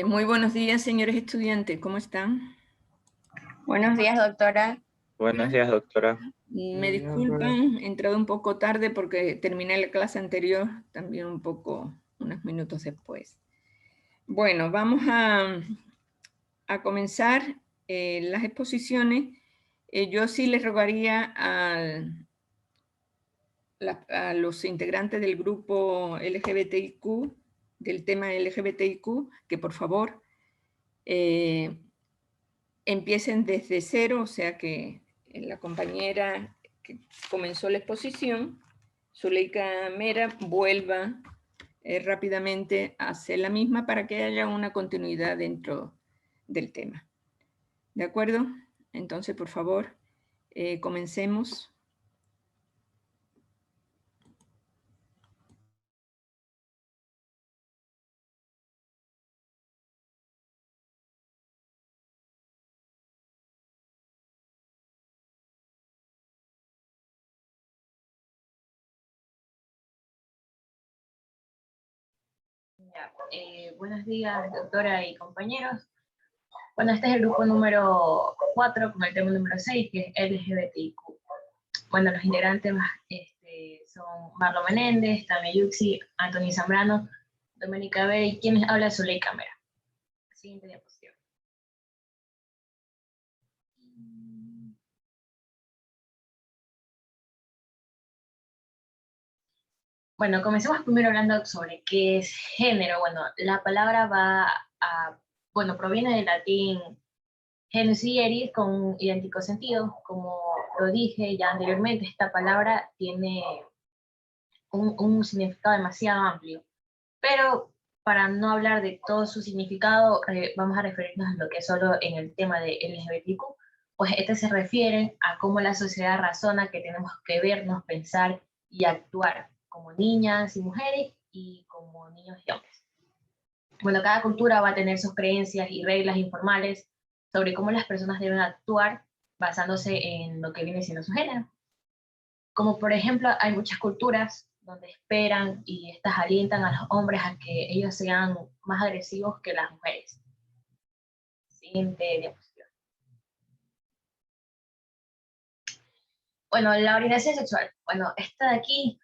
Muy buenos días, señores estudiantes. ¿Cómo están? Buenos días, doctora. Buenos días, doctora. Me disculpan, he entrado un poco tarde porque terminé la clase anterior, también unos minutos después. Bueno, vamos a comenzar las exposiciones. Yo sí les rogaría a los integrantes del grupo LGBTIQ, del tema LGBTIQ, que por favor empiecen desde cero, o sea que la compañera que comenzó la exposición, Zuleika Mera, vuelva rápidamente a hacer la misma para que haya una continuidad dentro del tema. ¿De acuerdo? Entonces, por favor, comencemos. Buenos días, doctora y compañeros. Bueno, este es el grupo número 4 con el tema número 6, que es LGBTIQ. Bueno, los integrantes son Marlon Menéndez, Tami Yuxi, Anthony Zambrano, Doménica B. y quienes habla Zuleika Mera. Siguiente diapositiva. Bueno, comencemos primero hablando sobre qué es género. Bueno, la palabra proviene del latín genus y eris, con idéntico sentido. Como lo dije ya anteriormente, esta palabra tiene un significado demasiado amplio. Pero para no hablar de todo su significado, vamos a referirnos a lo que es solo en el tema de LGBTQ, pues se refiere a cómo la sociedad razona que tenemos que vernos, pensar y actuar como niñas y mujeres y como niños y hombres. Bueno, cada cultura va a tener sus creencias y reglas informales sobre cómo las personas deben actuar basándose en lo que viene siendo su género. Como por ejemplo, hay muchas culturas donde esperan y estas alientan a los hombres a que ellos sean más agresivos que las mujeres. Siguiente diapositiva. Bueno, la orientación sexual. Bueno, esta de aquí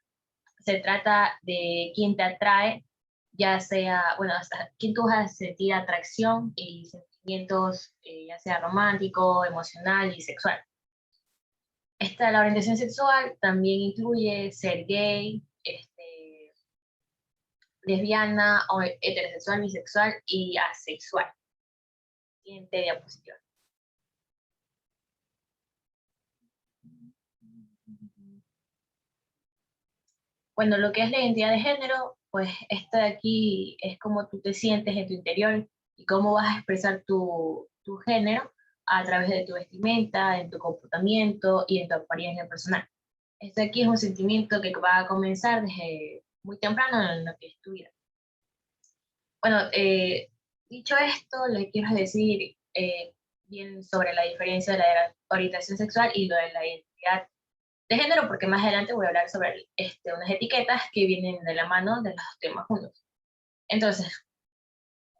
se trata de quién te atrae, ya sea, bueno, hasta quién tú vas a sentir atracción y sentimientos, ya sea romántico, emocional y sexual. La orientación sexual también incluye ser gay, lesbiana, o heterosexual, bisexual y asexual. Siguiente diapositiva. Bueno, lo que es la identidad de género, pues esta de aquí es cómo tú te sientes en tu interior y cómo vas a expresar tu género a través de tu vestimenta, en tu comportamiento y en tu apariencia personal. Esto aquí es un sentimiento que va a comenzar desde muy temprano en lo que es tu vida. Bueno, dicho esto, les quiero decir bien sobre la diferencia de la orientación sexual y lo de la identidad de género, porque más adelante voy a hablar sobre unas etiquetas que vienen de la mano de los dos temas juntos. Entonces,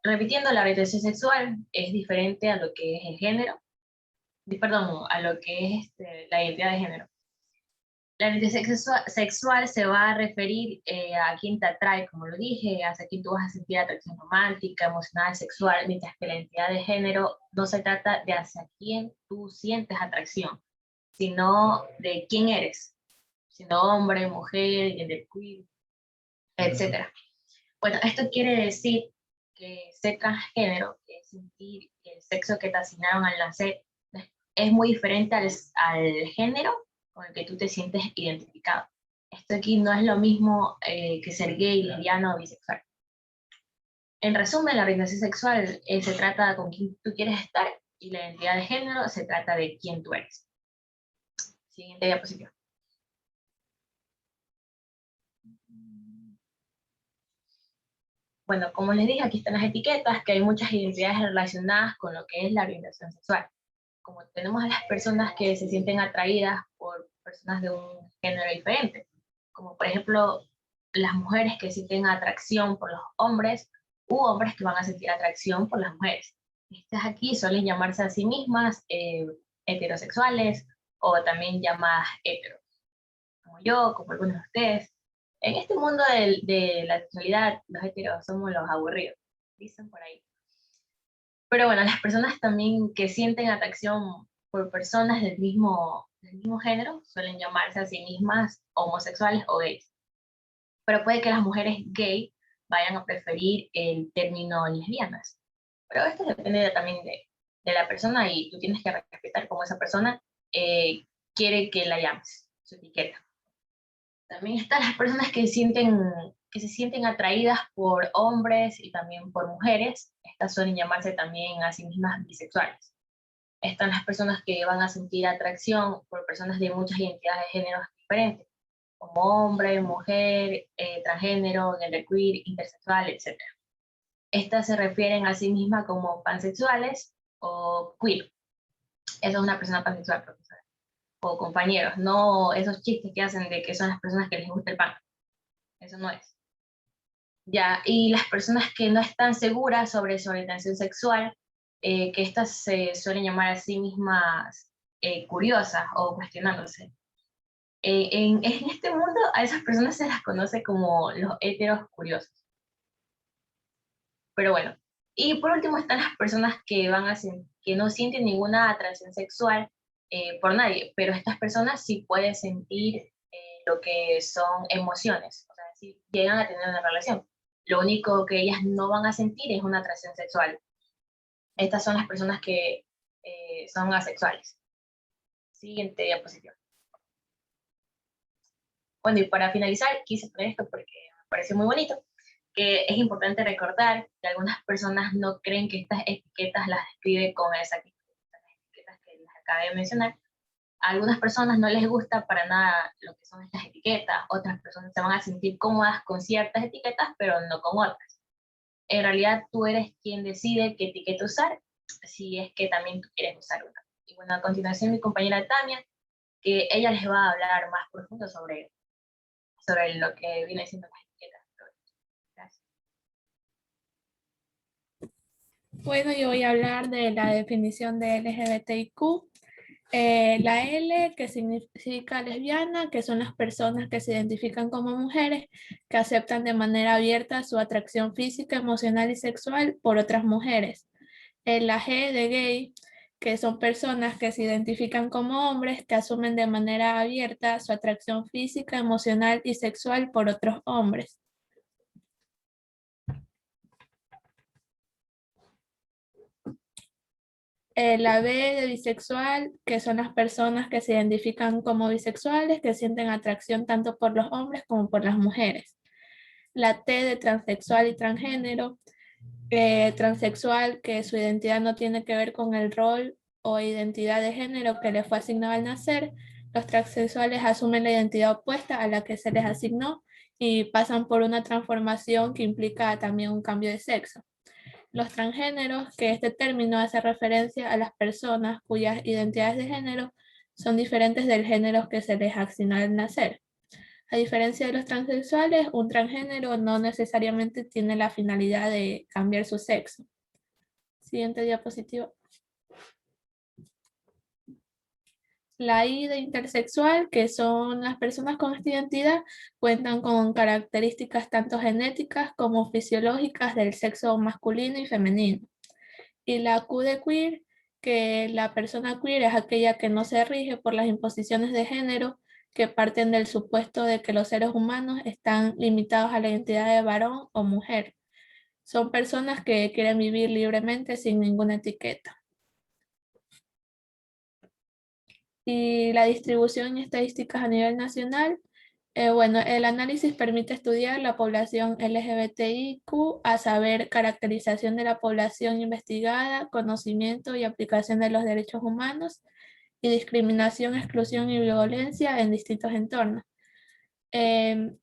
repitiendo, la orientación sexual es diferente a lo que es el género, perdón, a lo que es la identidad de género. La orientación sexual se va a referir a quién te atrae, como lo dije, hacia quién tú vas a sentir atracción romántica, emocional, sexual, mientras que la identidad de género no se trata de hacia quién tú sientes atracción, sino de quién eres, siendo hombre, mujer, genderqueer, etc. Bueno, esto quiere decir que ser transgénero, que es sentir el sexo que te asignaron al nacer, es muy diferente al género con el que tú te sientes identificado. Esto aquí no es lo mismo que ser gay, lesbiano o bisexual. En resumen, la orientación sexual se trata de con quién tú quieres estar y la identidad de género se trata de quién tú eres. Siguiente diapositiva. Bueno, como les dije, aquí están las etiquetas, que hay muchas identidades relacionadas con lo que es la orientación sexual. Como tenemos a las personas que se sienten atraídas por personas de un género diferente, como por ejemplo las mujeres que sienten atracción por los hombres u hombres que van a sentir atracción por las mujeres. Estas aquí suelen llamarse a sí mismas heterosexuales o también llamadas hetero, como yo, como algunos de ustedes. En este mundo de la sexualidad, los heteros somos los aburridos, dicen por ahí. Pero bueno, las personas también que sienten atracción por personas del mismo género suelen llamarse a sí mismas homosexuales o gays. Pero puede que las mujeres gay vayan a preferir el término lesbianas. Pero esto depende también de la persona y tú tienes que respetar cómo esa persona quiere que la llames, su etiqueta. También están las personas que se sienten atraídas por hombres y también por mujeres. Estas suelen llamarse también a sí mismas bisexuales. Están las personas que van a sentir atracción por personas de muchas identidades de géneros diferentes, como hombre, mujer, transgénero, genderqueer, intersexual, etc. Estas se refieren a sí mismas como pansexuales o queer. Esa es una persona pansexual, profesora. O compañeros, no esos chistes que hacen de que son las personas que les gusta el pan. Eso no es. Ya, y las personas que no están seguras sobre su orientación sexual, que estas se suelen llamar a sí mismas curiosas o cuestionándose. En este mundo a esas personas se las conoce como los heteros curiosos. Pero bueno, y por último están las personas que no sienten ninguna atracción sexual por nadie, pero estas personas sí pueden sentir lo que son emociones, o sea, sí llegan a tener una relación. Lo único que ellas no van a sentir es una atracción sexual. Estas son las personas que son asexuales. Siguiente diapositiva. Bueno, y para finalizar, quise poner esto porque me parece muy bonito, que es importante recordar que algunas personas no creen que estas etiquetas las describe con exactitud, las etiquetas que les acabé de mencionar. A algunas personas no les gusta para nada lo que son estas etiquetas, otras personas se van a sentir cómodas con ciertas etiquetas, pero no con otras. En realidad tú eres quien decide qué etiqueta usar, si es que también tú quieres usar una. Y bueno, a continuación mi compañera Tania, que ella les va a hablar más profundo sobre lo que viene siendo las etiquetas. Gracias. Bueno, yo voy a hablar de la definición de LGBTIQ. La L, que significa lesbiana, que son las personas que se identifican como mujeres, que aceptan de manera abierta su atracción física, emocional y sexual por otras mujeres. La G de gay, que son personas que se identifican como hombres, que asumen de manera abierta su atracción física, emocional y sexual por otros hombres. La B de bisexual, que son las personas que se identifican como bisexuales, que sienten atracción tanto por los hombres como por las mujeres. La T de transexual y transgénero, transexual, que su identidad no tiene que ver con el rol o identidad de género que les fue asignado al nacer. Los transexuales asumen la identidad opuesta a la que se les asignó y pasan por una transformación que implica también un cambio de sexo. Los transgéneros, que este término hace referencia a las personas cuyas identidades de género son diferentes del género que se les asignó al nacer. A diferencia de los transexuales, un transgénero no necesariamente tiene la finalidad de cambiar su sexo. Siguiente diapositiva. La I de intersexual, que son las personas con esta identidad, cuentan con características tanto genéticas como fisiológicas del sexo masculino y femenino. Y la Q de queer, que la persona queer es aquella que no se rige por las imposiciones de género que parten del supuesto de que los seres humanos están limitados a la identidad de varón o mujer. Son personas que quieren vivir libremente sin ninguna etiqueta. Y la distribución y estadísticas a nivel nacional. Bueno, el análisis permite estudiar la población LGBTIQ, a saber, caracterización de la población investigada, conocimiento y aplicación de los derechos humanos, y discriminación, exclusión y violencia en distintos entornos.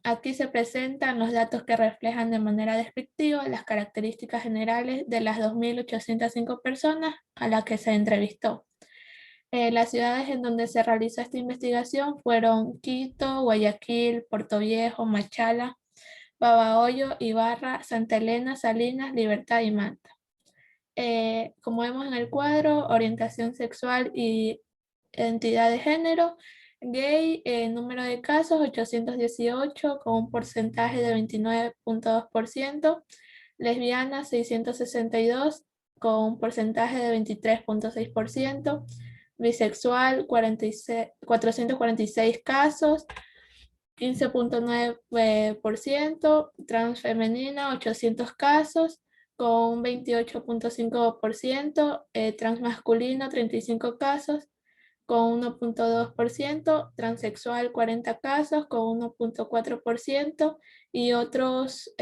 Aquí se presentan los datos que reflejan de manera descriptiva las características generales de las 2.805 personas a las que se entrevistó. Las ciudades en donde se realizó esta investigación fueron Quito, Guayaquil, Puerto Viejo, Machala, Babahoyo, Ibarra, Santa Elena, Salinas, Libertad y Manta. Como vemos en el cuadro, orientación sexual y identidad de género, gay, número de casos 818 con un porcentaje de 29.2%, lesbiana 662 con un porcentaje de 23.6%, bisexual 446 casos, 15.9%, transfemenina 800 casos, con un 28.5%, transmasculino 35 casos, con 1.2%, transexual 40 casos, con 1.4%, y otros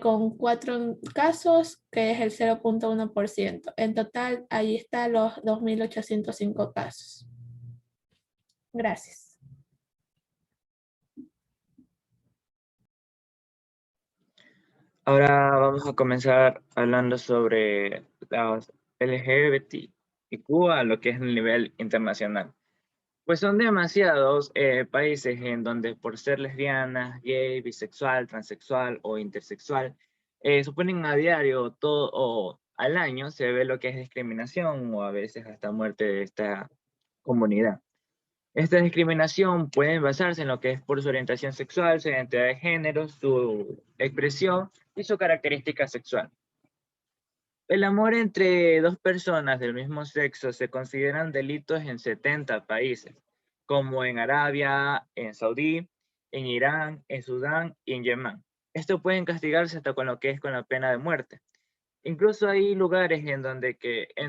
con 4 casos, que es el 0.1%. En total, ahí están los 2.805 casos. Gracias. Ahora vamos a comenzar hablando sobre las LGBTIQ a lo que es el nivel internacional. Pues son demasiados países en donde por ser lesbiana, gay, bisexual, transexual o intersexual, suponen a diario todo o al año se ve lo que es discriminación o a veces hasta muerte de esta comunidad. Esta discriminación puede basarse en lo que es por su orientación sexual, su identidad de género, su expresión y su característica sexual. El amor entre dos personas del mismo sexo se consideran delitos en 70 países, como en Arabia, en Saudí, en Irán, en Sudán y en Yemen. Esto puede castigarse hasta con lo que es con la pena de muerte. Incluso hay lugares en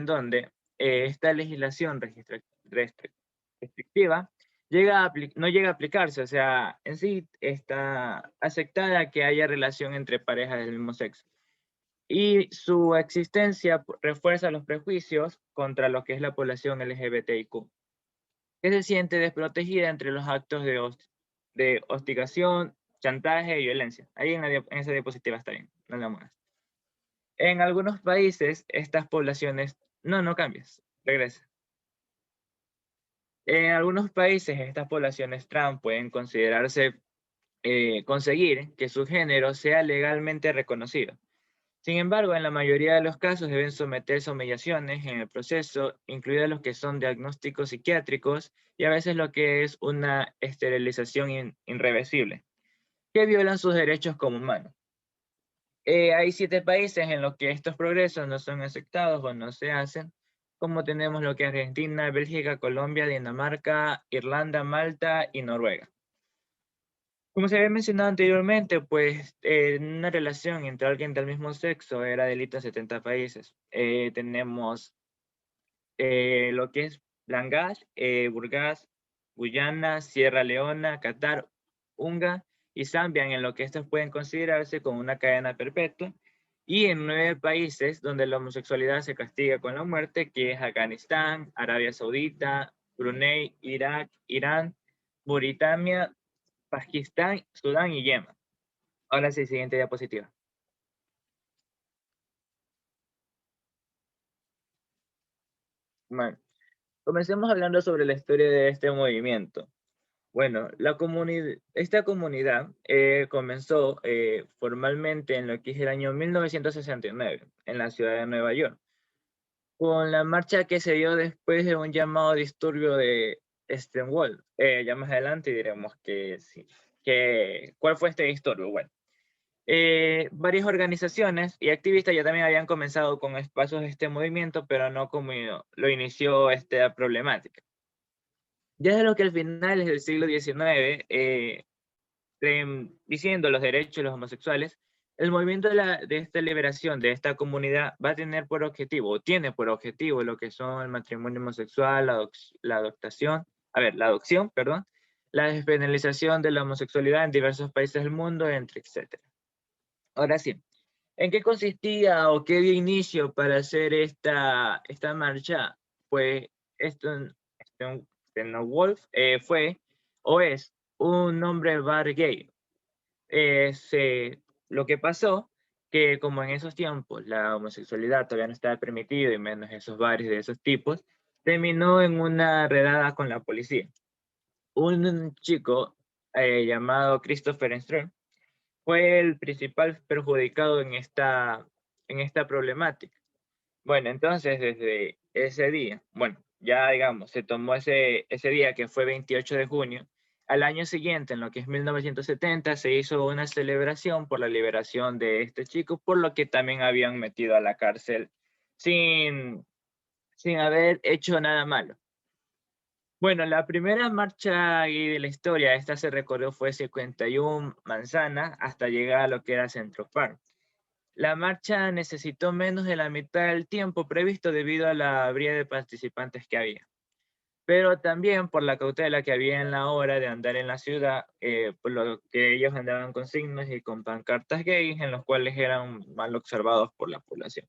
donde esta legislación restrictiva no llega a aplicarse, o sea, en sí está aceptada que haya relación entre parejas del mismo sexo. Y su existencia refuerza los prejuicios contra lo que es la población LGBTIQ, que se siente desprotegida entre los actos de hostigación, chantaje y violencia. Ahí en esa diapositiva está bien, no la muevas. En algunos países, estas poblaciones... No cambies, regresa. En algunos países, estas poblaciones trans pueden considerarse conseguir que su género sea legalmente reconocido. Sin embargo, en la mayoría de los casos deben someterse a humillaciones en el proceso, incluidos los que son diagnósticos psiquiátricos y a veces lo que es una esterilización irreversible, que violan sus derechos como humanos. Hay 7 países en los que estos progresos no son aceptados o no se hacen, como tenemos lo que es Argentina, Bélgica, Colombia, Dinamarca, Irlanda, Malta y Noruega. Como se había mencionado anteriormente, pues una relación entre alguien del mismo sexo era delito en 70 países. Tenemos lo que es Bangladesh, Burgas, Guyana, Sierra Leona, Qatar, Unga y Zambia, en lo que estos pueden considerarse como una cadena perpetua, y en 9 países donde la homosexualidad se castiga con la muerte, que es Afganistán, Arabia Saudita, Brunei, Irak, Irán, Mauritania, Pakistán, Sudán y Yemen. Ahora sí, siguiente diapositiva. Bueno, comencemos hablando sobre la historia de este movimiento. Bueno, esta comunidad comenzó formalmente en lo que es el año 1969, en la ciudad de Nueva York, con la marcha que se dio después de un llamado disturbio de Stonewall. Ya más adelante diremos que sí. ¿Cuál fue este disturbio? Bueno, varias organizaciones y activistas ya también habían comenzado con espacios de este movimiento, pero no como lo inició esta problemática. Ya de lo que al final del siglo XIX, diciendo los derechos de los homosexuales, el movimiento de esta liberación de esta comunidad va a tener por objetivo, o tiene por objetivo, lo que son el matrimonio homosexual, la adopción, perdón, la despenalización de la homosexualidad en diversos países del mundo, entre etcétera. Ahora sí, ¿en qué consistía o qué dio inicio para hacer esta marcha? Pues Wolf fue o es un hombre bar gay. Lo que pasó, que como en esos tiempos la homosexualidad todavía no estaba permitida y menos esos bares de esos tipos, terminó en una redada con la policía. Un chico llamado Christopher Strong fue el principal perjudicado en esta problemática. Bueno, entonces desde ese día, bueno, ya digamos, se tomó ese día que fue 28 de junio, al año siguiente, en lo que es 1970, se hizo una celebración por la liberación de este chico, por lo que también habían metido a la cárcel sin, sin haber hecho nada malo. Bueno, la primera marcha ahí de la historia, esta se recorrió fue 51 manzanas hasta llegar a lo que era Central Park. La marcha necesitó menos de la mitad del tiempo previsto debido a la bría de participantes que había, pero también por la cautela que había en la hora de andar en la ciudad, por lo que ellos andaban con signos y con pancartas gays en los cuales eran mal observados por la población.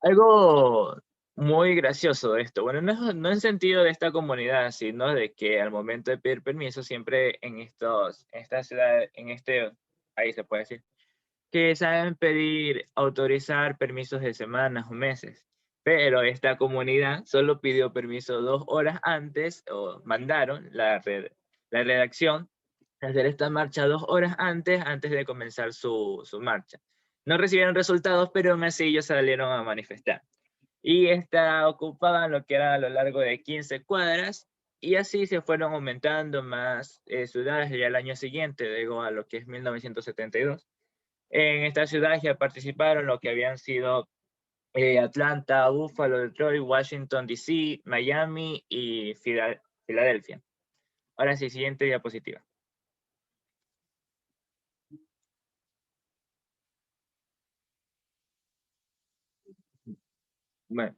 Algo muy gracioso de esto, bueno, no en sentido de esta comunidad, sino de que al momento de pedir permiso, siempre en esta ciudad, ahí se puede decir, que saben pedir, autorizar permisos de semanas o meses, pero esta comunidad solo pidió permiso 2 horas antes, o mandaron la redacción a hacer esta marcha 2 horas antes de comenzar su marcha. No recibieron resultados, pero aún así ellos salieron a manifestar. Y ocupaban lo que era a lo largo de 15 cuadras, y así se fueron aumentando más ciudades ya el año siguiente, llegó a lo que es 1972. En estas ciudades ya participaron lo que habían sido Atlanta, Buffalo, Detroit, Washington, D.C., Miami y Filadelfia. Ahora sí, siguiente diapositiva. Bueno,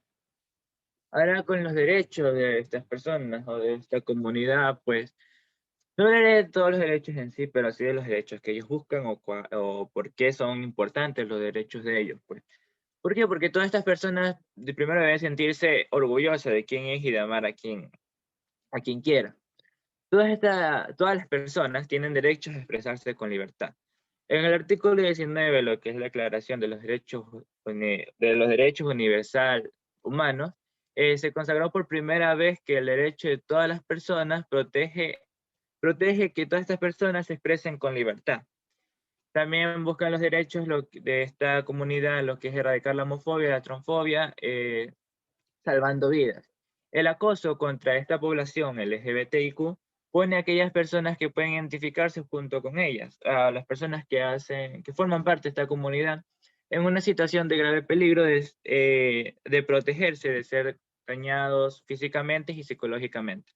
ahora con los derechos de estas personas o de esta comunidad, pues no hablaré de todos los derechos en sí, pero sí de los derechos que ellos buscan o por qué son importantes los derechos de ellos, pues. ¿Por qué? Porque todas estas personas de primero deben sentirse orgullosas de quién es y de amar a quien quiera. Todas las personas tienen derechos a expresarse con libertad. En el artículo 19, lo que es la Declaración de los Derechos Universal Humanos, se consagró por primera vez que el derecho de todas las personas protege que todas estas personas se expresen con libertad. También buscan los derechos de esta comunidad, lo que es erradicar la homofobia, la transfobia, salvando vidas. El acoso contra esta población LGBTIQ pone a aquellas personas que pueden identificarse junto con ellas, a las personas que forman parte de esta comunidad, en una situación de grave peligro de protegerse, de ser dañados físicamente y psicológicamente.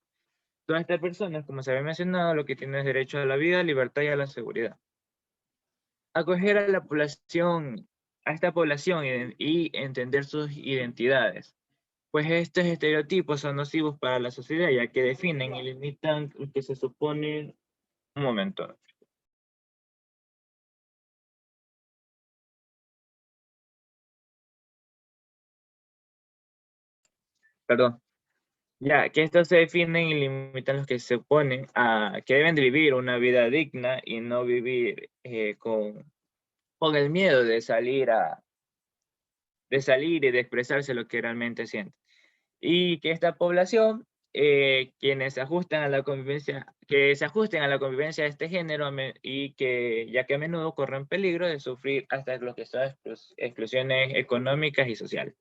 Todas estas personas, como se había mencionado, lo que tienen es derecho a la vida, libertad y a la seguridad. Acoger a la población, a esta población y entender sus identidades, pues estos estereotipos son nocivos para la sociedad, ya que definen y limitan lo que se supone. Un momento. Perdón. Ya, que estos se definen y limitan los que se oponen a que deben de vivir una vida digna y no vivir con el miedo de salir y de expresarse lo que realmente sienten. Y que esta población, quienes se ajustan a la convivencia, que se ajusten a la convivencia de este género y que ya que a menudo corren peligro de sufrir hasta lo que son exclusiones económicas y sociales.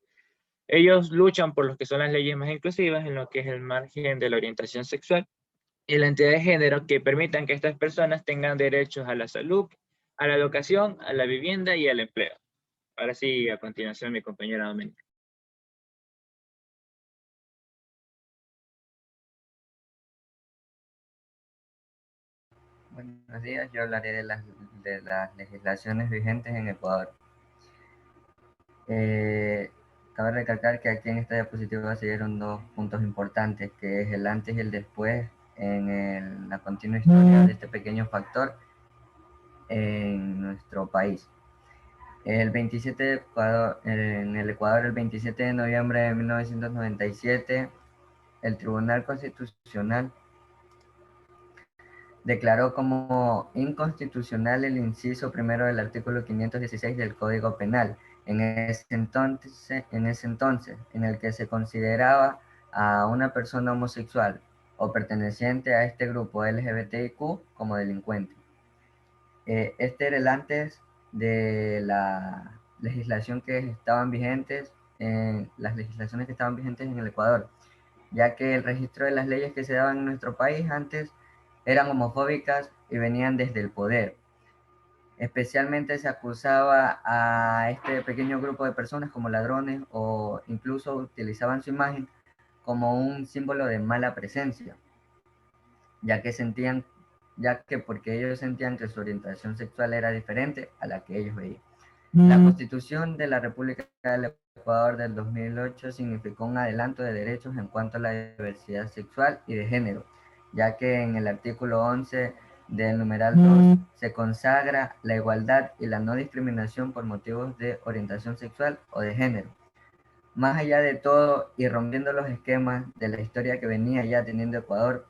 Ellos luchan por lo que son las leyes más inclusivas en lo que es el margen de la orientación sexual y la identidad de género que permitan que estas personas tengan derechos a la salud, a la educación, a la vivienda y al empleo. Ahora sí, a continuación mi compañera Doménica. Buenos días, yo hablaré de las legislaciones vigentes en Ecuador. Cabe recalcar que aquí en esta diapositiva se dieron dos puntos importantes, que es el antes y el después en la continua historia de este pequeño factor en nuestro país. En el Ecuador, el 27 de noviembre de 1997, el Tribunal Constitucional declaró como inconstitucional el inciso primero del artículo 516 del Código Penal, en ese entonces, en el que se consideraba a una persona homosexual o perteneciente a este grupo LGBTIQ como delincuente. Este era el antes de la legislación que estaban vigentes, las legislaciones que estaban vigentes en el Ecuador, ya que el registro de las leyes que se daban en nuestro país antes eran homofóbicas y venían desde el poder. Especialmente se acusaba a este pequeño grupo de personas como ladrones, o incluso utilizaban su imagen como un símbolo de mala presencia, ya que porque ellos sentían que su orientación sexual era diferente a la que ellos veían. La Constitución de la República del Ecuador del 2008 significó un adelanto de derechos en cuanto a la diversidad sexual y de género, ya que en el artículo 11 del numeral 2 se consagra la igualdad y la no discriminación por motivos de orientación sexual o de género. Más allá de todo, y rompiendo los esquemas de la historia que venía ya teniendo Ecuador,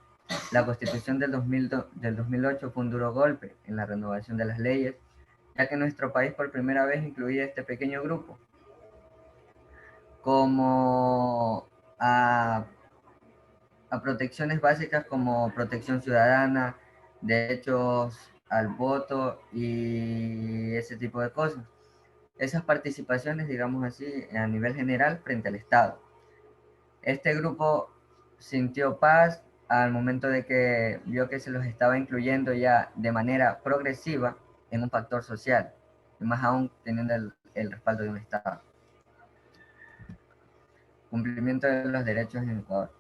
la Constitución del 2008 fue un duro golpe en la renovación de las leyes, ya que nuestro país por primera vez incluía este pequeño grupo como a protecciones básicas como protección ciudadana, derechos al voto y ese tipo de cosas. Esas participaciones, digamos así, a nivel general frente al Estado. Este grupo sintió paz al momento de que vio que se los estaba incluyendo ya de manera progresiva en un factor social, y más aún teniendo el respaldo de un Estado. Cumplimiento de los derechos en Ecuador.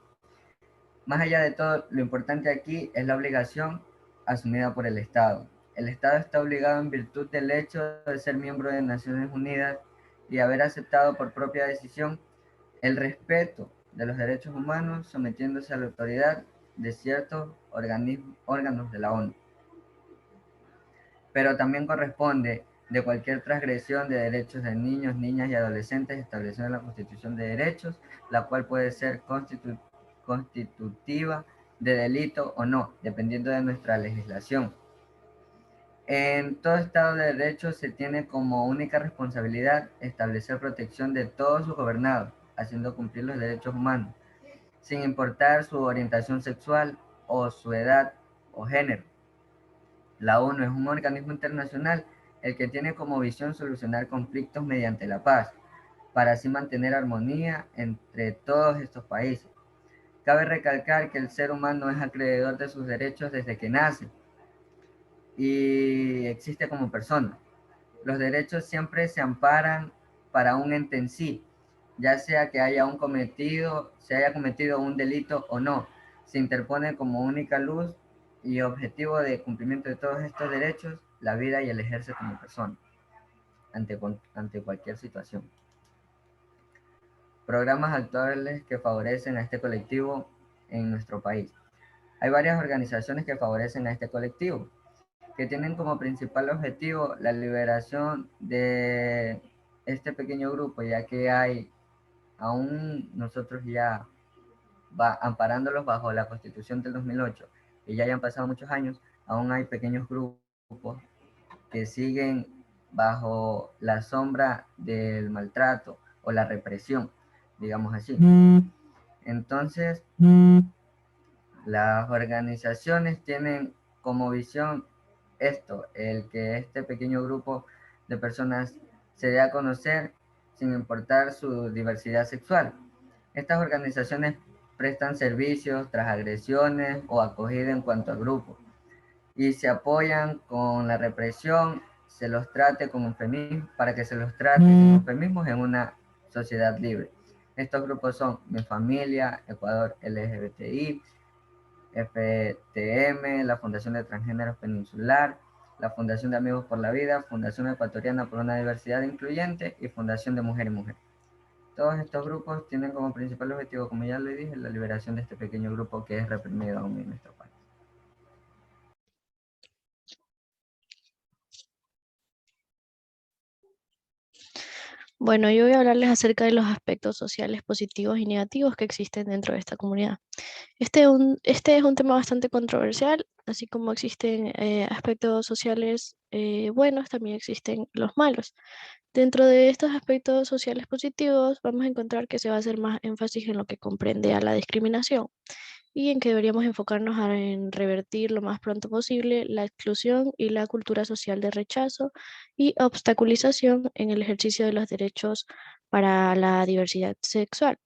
Más allá de todo, lo importante aquí es la obligación asumida por el Estado. El Estado está obligado en virtud del hecho de ser miembro de Naciones Unidas y haber aceptado por propia decisión el respeto de los derechos humanos, sometiéndose a la autoridad de ciertos órganos de la ONU. Pero también corresponde de cualquier transgresión de derechos de niños, niñas y adolescentes establecidos en la Constitución de Derechos, la cual puede ser constitutiva de delito o no, dependiendo de nuestra legislación. En todo Estado de Derecho se tiene como única responsabilidad establecer protección de todos sus gobernados, haciendo cumplir los derechos humanos, sin importar su orientación sexual o su edad o género. La ONU es un organismo internacional el que tiene como visión solucionar conflictos mediante la paz, para así mantener armonía entre todos estos países. Cabe recalcar que el ser humano es acreedor de sus derechos desde que nace y existe como persona. Los derechos siempre se amparan para un ente en sí, ya sea que se haya cometido un delito o no. Se interpone como única luz y objetivo de cumplimiento de todos estos derechos la vida y el ejerce como persona ante cualquier situación. Programas actuales que favorecen a este colectivo en nuestro país. Hay varias organizaciones que favorecen a este colectivo, que tienen como principal objetivo la liberación de este pequeño grupo, ya que aún nosotros ya amparándolos bajo la Constitución del 2008, y ya hayan pasado muchos años, aún hay pequeños grupos que siguen bajo la sombra del maltrato o la represión, digamos así. Entonces, las organizaciones tienen como visión el que este pequeño grupo de personas se dé a conocer sin importar su diversidad sexual. Estas organizaciones prestan servicios tras agresiones o acogida en cuanto al grupo y se apoyan con la represión, se los trate con eufemismos, para que se los trate con eufemismos en una sociedad libre. Estos grupos son Mi Familia, Ecuador LGBTI, FTM, la Fundación de Transgéneros Peninsular, la Fundación de Amigos por la Vida, Fundación Ecuatoriana por una Diversidad Incluyente y Fundación de Mujer y Mujer. Todos estos grupos tienen como principal objetivo, como ya le dije, la liberación de este pequeño grupo que es reprimido aún en nuestro país. Bueno, yo voy a hablarles acerca de los aspectos sociales positivos y negativos que existen dentro de esta comunidad. Este es un tema bastante controversial, así como existen aspectos sociales buenos, también existen los malos. Dentro de estos aspectos sociales positivos, vamos a encontrar que se va a hacer más énfasis en lo que comprende a la discriminación. y en que deberíamos enfocarnos en revertir lo más pronto posible la exclusión y la cultura social de rechazo y obstaculización en el ejercicio de los derechos para la diversidad sexual.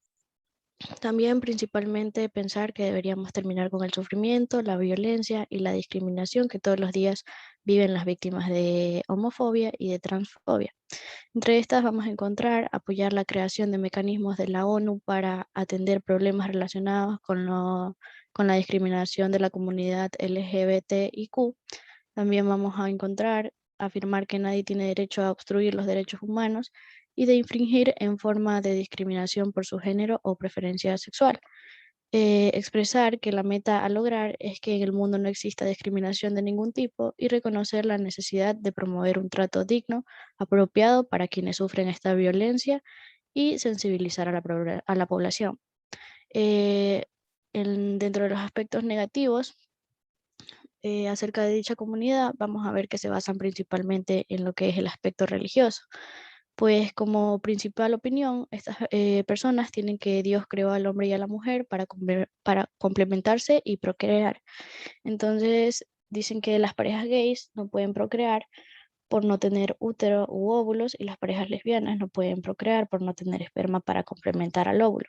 También principalmente pensar que deberíamos terminar con el sufrimiento, la violencia y la discriminación que todos los días viven las víctimas de homofobia y de transfobia. Entre estas vamos a encontrar apoyar la creación de mecanismos de la ONU para atender problemas relacionados con la discriminación de la comunidad LGBTIQ. También vamos a encontrar afirmar que nadie tiene derecho a obstruir los derechos humanos y de infringir en forma de discriminación por su género o preferencia sexual. Expresar que la meta a lograr es que en el mundo no exista discriminación de ningún tipo y reconocer la necesidad de promover un trato digno, apropiado para quienes sufren esta violencia y sensibilizar a a la población. Eh, Dentro de los aspectos negativos acerca de dicha comunidad, vamos a ver que se basan principalmente en lo que es el aspecto religioso. Pues como principal opinión, estas personas tienen que Dios creó al hombre y a la mujer para complementarse y procrear. Entonces dicen que las parejas gays no pueden procrear por no tener útero u óvulos y las parejas lesbianas no pueden procrear por no tener esperma para complementar al óvulo.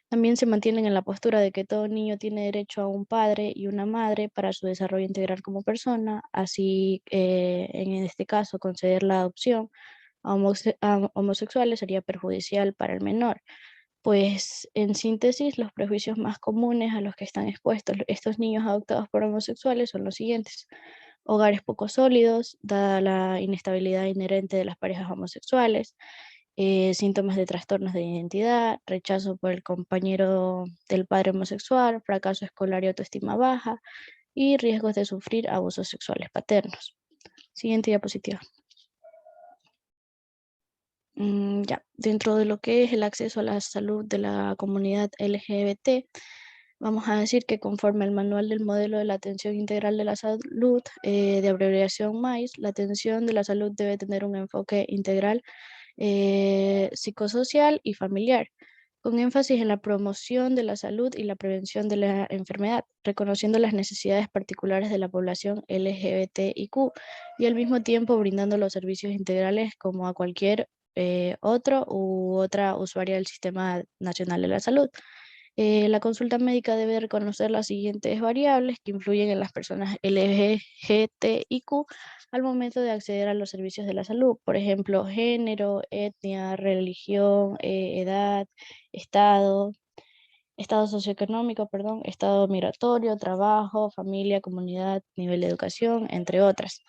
También se mantienen en la postura de que todo niño tiene derecho a un padre y una madre para su desarrollo integral como persona, así en este caso conceder la adopción a homosexuales sería perjudicial para el menor. Pues en síntesis, los prejuicios más comunes a los que están expuestos estos niños adoptados por homosexuales son los siguientes: hogares poco sólidos, dada la inestabilidad inherente de las parejas homosexuales, síntomas de trastornos de identidad, rechazo por el compañero del padre homosexual, fracaso escolar y autoestima baja, y riesgos de sufrir abusos sexuales paternos. Siguiente diapositiva. Ya, dentro de lo que es el acceso a la salud de la comunidad LGBT, vamos a decir que conforme al manual del modelo de la atención integral de la salud, de abreviación MAIS, la atención de la salud debe tener un enfoque integral psicosocial y familiar, con énfasis en la promoción de la salud y la prevención de la enfermedad, reconociendo las necesidades particulares de la población LGBTIQ y al mismo tiempo brindando los servicios integrales como a cualquier otro u otra usuaria del Sistema Nacional de la Salud. La consulta médica debe reconocer las siguientes variables que influyen en las personas LGBTIQ al momento de acceder a los servicios de la salud, por ejemplo, género, etnia, religión, edad, estado, estado socioeconómico, perdón, estado migratorio, trabajo, familia, comunidad, nivel de educación, entre otras,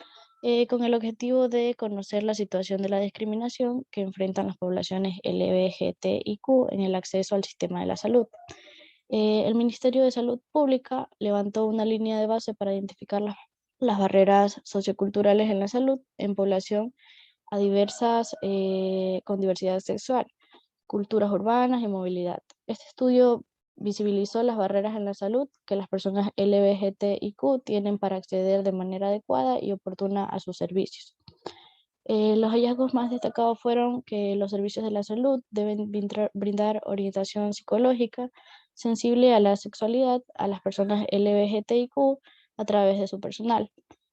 con el objetivo de conocer la situación de la discriminación que enfrentan las poblaciones LGBTIQ en el acceso al sistema de la salud. El Ministerio de Salud Pública levantó una línea de base para identificar las barreras socioculturales en la salud en población a con diversidad sexual, culturas urbanas y movilidad. Este estudio visibilizó las barreras en la salud que las personas LGBTIQ tienen para acceder de manera adecuada y oportuna a sus servicios. Los hallazgos más destacados fueron que los servicios de la salud deben brindar orientación psicológica sensible a la sexualidad a las personas LGBTIQ a través de su personal.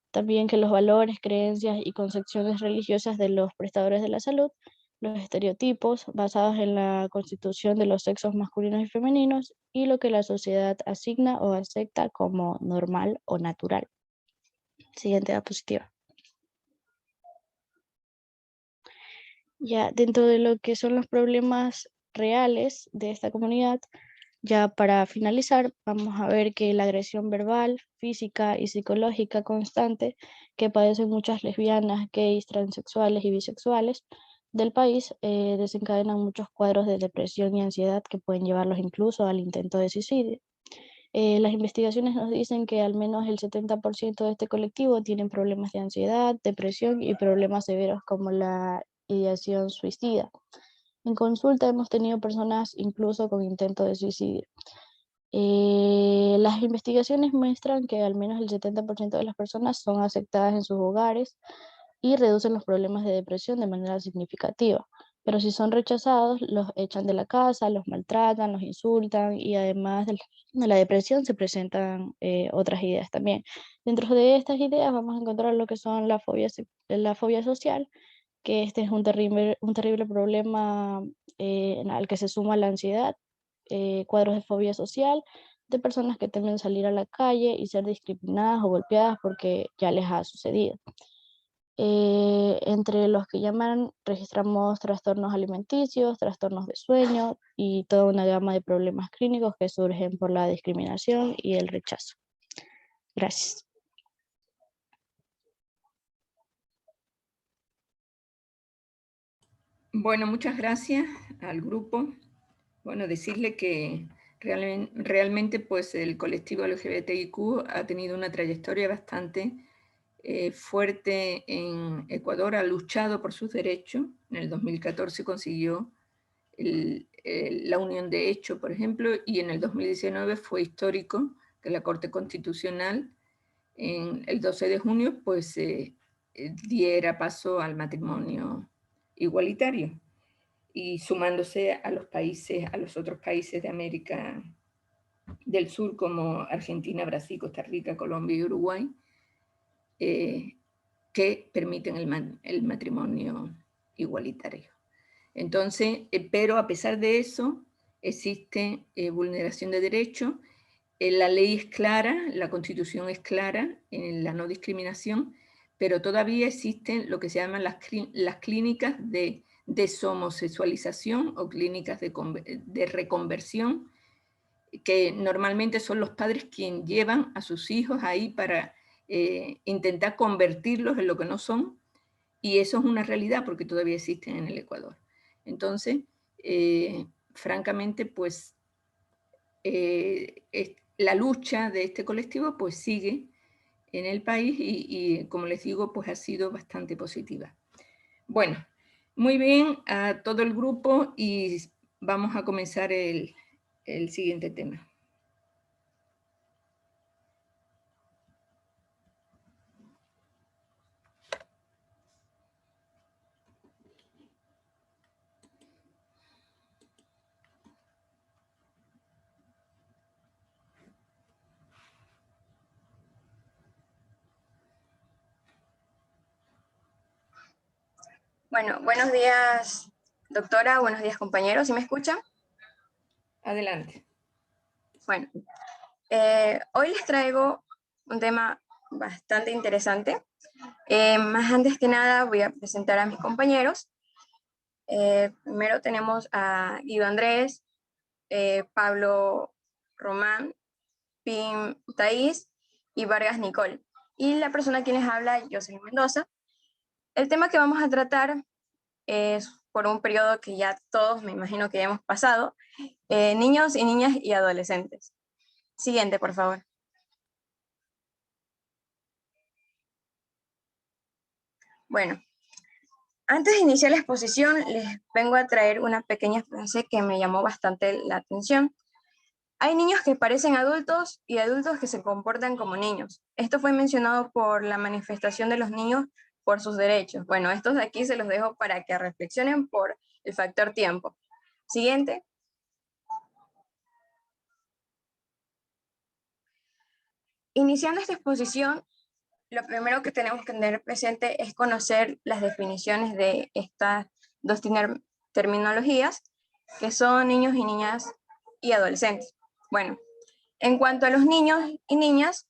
También que los valores, creencias y concepciones religiosas de los prestadores de la salud, los estereotipos basados en la constitución de los sexos masculinos y femeninos y lo que la sociedad asigna o acepta como normal o natural. Siguiente diapositiva. Ya dentro de lo que son los problemas reales de esta comunidad, ya para finalizar, vamos a ver que la agresión verbal, física y psicológica constante que padecen muchas lesbianas, gays, transexuales y bisexuales del país desencadenan muchos cuadros de depresión y ansiedad que pueden llevarlos incluso al intento de suicidio. Las investigaciones nos dicen que al menos el 70% de este colectivo tienen problemas de ansiedad, depresión y problemas severos como la ideación suicida. En consulta hemos tenido personas incluso con intento de suicidio. Las investigaciones muestran que al menos el 70% de las personas son aceptadas en sus hogares y reducen los problemas de depresión de manera significativa. Pero si son rechazados, los echan de la casa, los maltratan, los insultan y además de la depresión se presentan otras ideas también. Dentro de estas ideas vamos a encontrar lo que son la fobia social, que este es un terrible problema al que se suma la ansiedad, cuadros de fobia social, de personas que temen salir a la calle y ser discriminadas o golpeadas porque ya les ha sucedido. Entre los que llaman registramos trastornos alimenticios, trastornos de sueño y toda una gama de problemas clínicos que surgen por la discriminación y el rechazo. Gracias. Bueno, muchas gracias al grupo. Bueno, decirle que realmente pues el colectivo LGBTIQ ha tenido una trayectoria bastante fuerte en Ecuador, ha luchado por sus derechos. En el 2014 consiguió la unión de hecho, por ejemplo, y en el 2019 fue histórico que la Corte Constitucional, en el 12 de junio, pues diera paso al matrimonio igualitario, y sumándose a los otros países de América del Sur como Argentina, Brasil, Costa Rica, Colombia y Uruguay, que permiten el matrimonio igualitario. Entonces, pero a pesar de eso, existe vulneración de derechos. La ley es clara, la Constitución es clara en la no discriminación, pero todavía existen lo que se llaman las clínicas de deshomosexualización o clínicas de reconversión, que normalmente son los padres quienes llevan a sus hijos ahí para intentar convertirlos en lo que no son, y eso es una realidad porque todavía existen en el Ecuador. Entonces, francamente, pues la lucha de este colectivo pues sigue en el país y como les digo, pues ha sido bastante positiva. Bueno, muy bien a todo el grupo y vamos a comenzar el siguiente tema. Bueno, buenos días, doctora, buenos días, compañeros, ¿sí me escuchan? Adelante. Bueno, hoy les traigo un tema bastante interesante. Más antes que nada voy a presentar a mis compañeros. Primero tenemos a Guido Andrés, Pablo Román, Pim Thaís y Vargas Nicole. Y la persona a quien les habla, Jocelyn Mendoza. El tema que vamos a tratar es por un periodo que ya todos me imagino que hemos pasado, niños y niñas y adolescentes. Siguiente, por favor. Bueno, antes de iniciar la exposición, les vengo a traer una pequeña frase que me llamó bastante la atención. Hay niños que parecen adultos y adultos que se comportan como niños. Esto fue mencionado por la manifestación de los niños por sus derechos. Bueno, estos de aquí se los dejo para que reflexionen por el factor tiempo. Siguiente. Iniciando esta exposición, lo primero que tenemos que tener presente es conocer las definiciones de estas dos terminologías, que son niños y niñas y adolescentes. Bueno, en cuanto a los niños y niñas,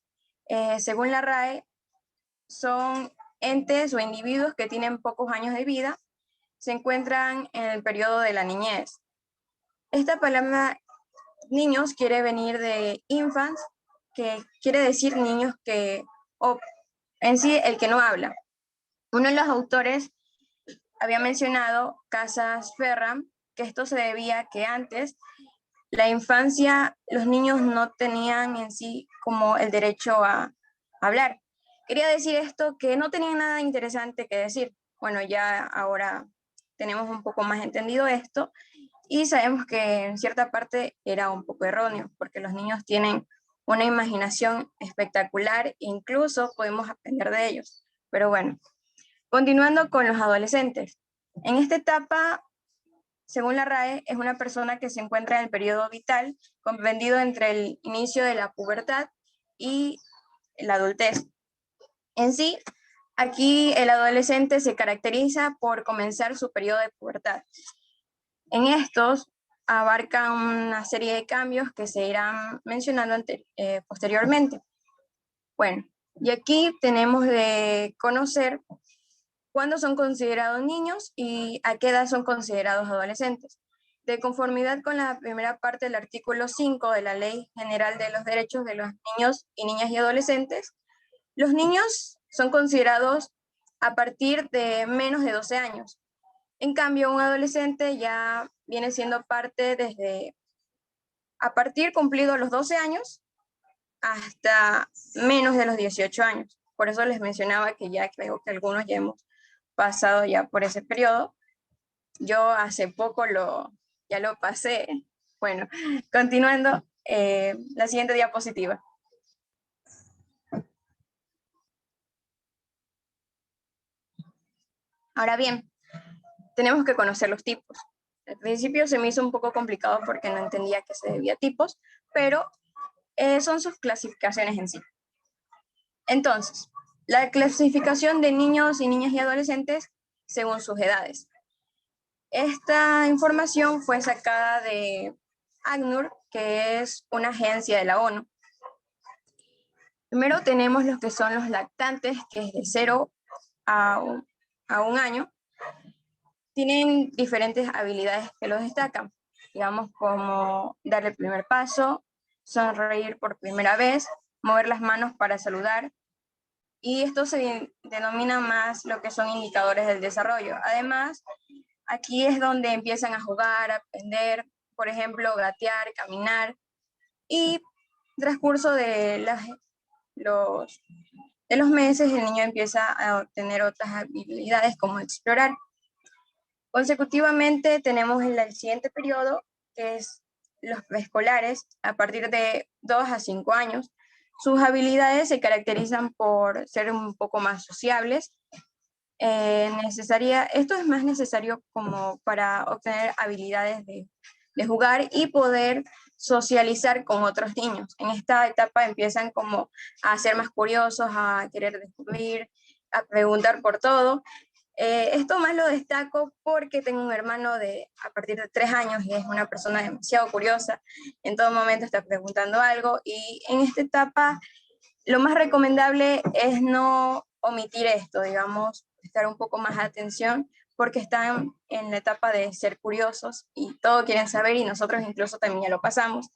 según la RAE, son entes o individuos que tienen pocos años de vida, se encuentran en el periodo de la niñez. Esta palabra niños quiere venir de infants, que quiere decir niños que, o en sí, el que no habla. Uno de los autores había mencionado, Casas Ferran, que esto se debía a que antes, la infancia, los niños no tenían en sí como el derecho a hablar. Quería decir esto, que no tenían nada interesante que decir. Bueno, ya ahora tenemos un poco más entendido esto y sabemos que en cierta parte era un poco erróneo, porque los niños tienen una imaginación espectacular e incluso podemos aprender de ellos. Pero bueno, continuando con los adolescentes. En esta etapa según la RAE, es una persona que se encuentra en el periodo vital, comprendido entre el inicio de la pubertad y la adultez. En sí, aquí el adolescente se caracteriza por comenzar su periodo de pubertad. En estos abarca una serie de cambios que se irán mencionando posteriormente. Bueno, y aquí tenemos de conocer cuándo son considerados niños y a qué edad son considerados adolescentes. De conformidad con la primera parte del artículo 5 de la Ley General de los Derechos de los Niños y Niñas y Adolescentes, los niños son considerados a partir de menos de 12 años. En cambio, un adolescente ya viene siendo parte desde a partir cumplidos los 12 años hasta menos de los 18 años. Por eso les mencionaba que ya creo que algunos ya hemos pasado ya por ese periodo. Yo hace poco ya lo pasé. Bueno, continuando, la siguiente diapositiva. Ahora bien, tenemos que conocer los tipos. Al principio se me hizo un poco complicado porque no entendía que se debía a tipos, pero son sus clasificaciones en sí. Entonces, la clasificación de niños y niñas y adolescentes según sus edades. Esta información fue sacada de ACNUR, que es una agencia de la ONU. Primero tenemos los que son los lactantes, que es de 0 a 1 año. Tienen diferentes habilidades que los destacan, digamos como dar el primer paso, sonreír por primera vez, mover las manos para saludar, y esto se denomina más lo que son indicadores del desarrollo. Además, aquí es donde empiezan a jugar, a aprender, por ejemplo, gatear, caminar, y transcurso de los meses el niño empieza a obtener otras habilidades como explorar. Consecutivamente tenemos el siguiente periodo, que es los preescolares, a partir de 2 a 5 años. Sus habilidades se caracterizan por ser un poco más sociables. Esto es más necesario como para obtener habilidades de jugar y poder socializar con otros niños. En esta etapa empiezan como a ser más curiosos, a querer descubrir, a preguntar por todo. Esto más lo destaco porque tengo un hermano a partir de 3 años y es una persona demasiado curiosa. En todo momento está preguntando algo, y en esta etapa lo más recomendable es no omitir esto, digamos, prestar un poco más de atención, porque están en la etapa de ser curiosos y todo quieren saber, y nosotros incluso también ya lo pasamos,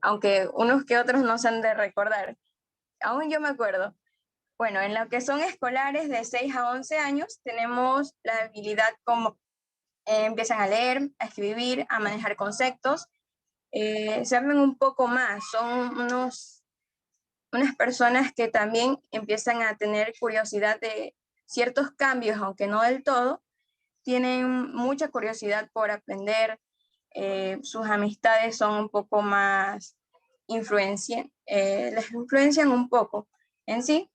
aunque unos que otros no se han de recordar. Aún yo me acuerdo. Bueno, en lo que son escolares de 6 a 11 años, tenemos la habilidad como empiezan a leer, a escribir, a manejar conceptos, se abren un poco más, son unas personas que también empiezan a tener curiosidad de ciertos cambios, aunque no del todo, tienen mucha curiosidad por aprender, sus amistades son un poco más les influencian un poco en sí,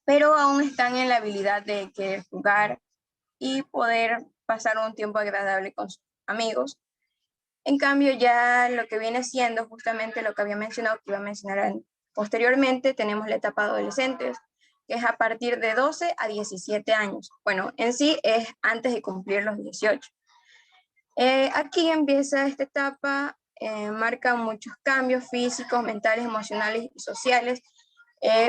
pero aún están en la habilidad de querer jugar y poder pasar un tiempo agradable con sus amigos. En cambio, ya lo que viene siendo justamente lo que había mencionado, que iba a mencionar posteriormente, tenemos la etapa de adolescentes, que es a partir de 12 a 17 años. Bueno, en sí es antes de cumplir los 18. Aquí empieza esta etapa, marca muchos cambios físicos, mentales, emocionales y sociales.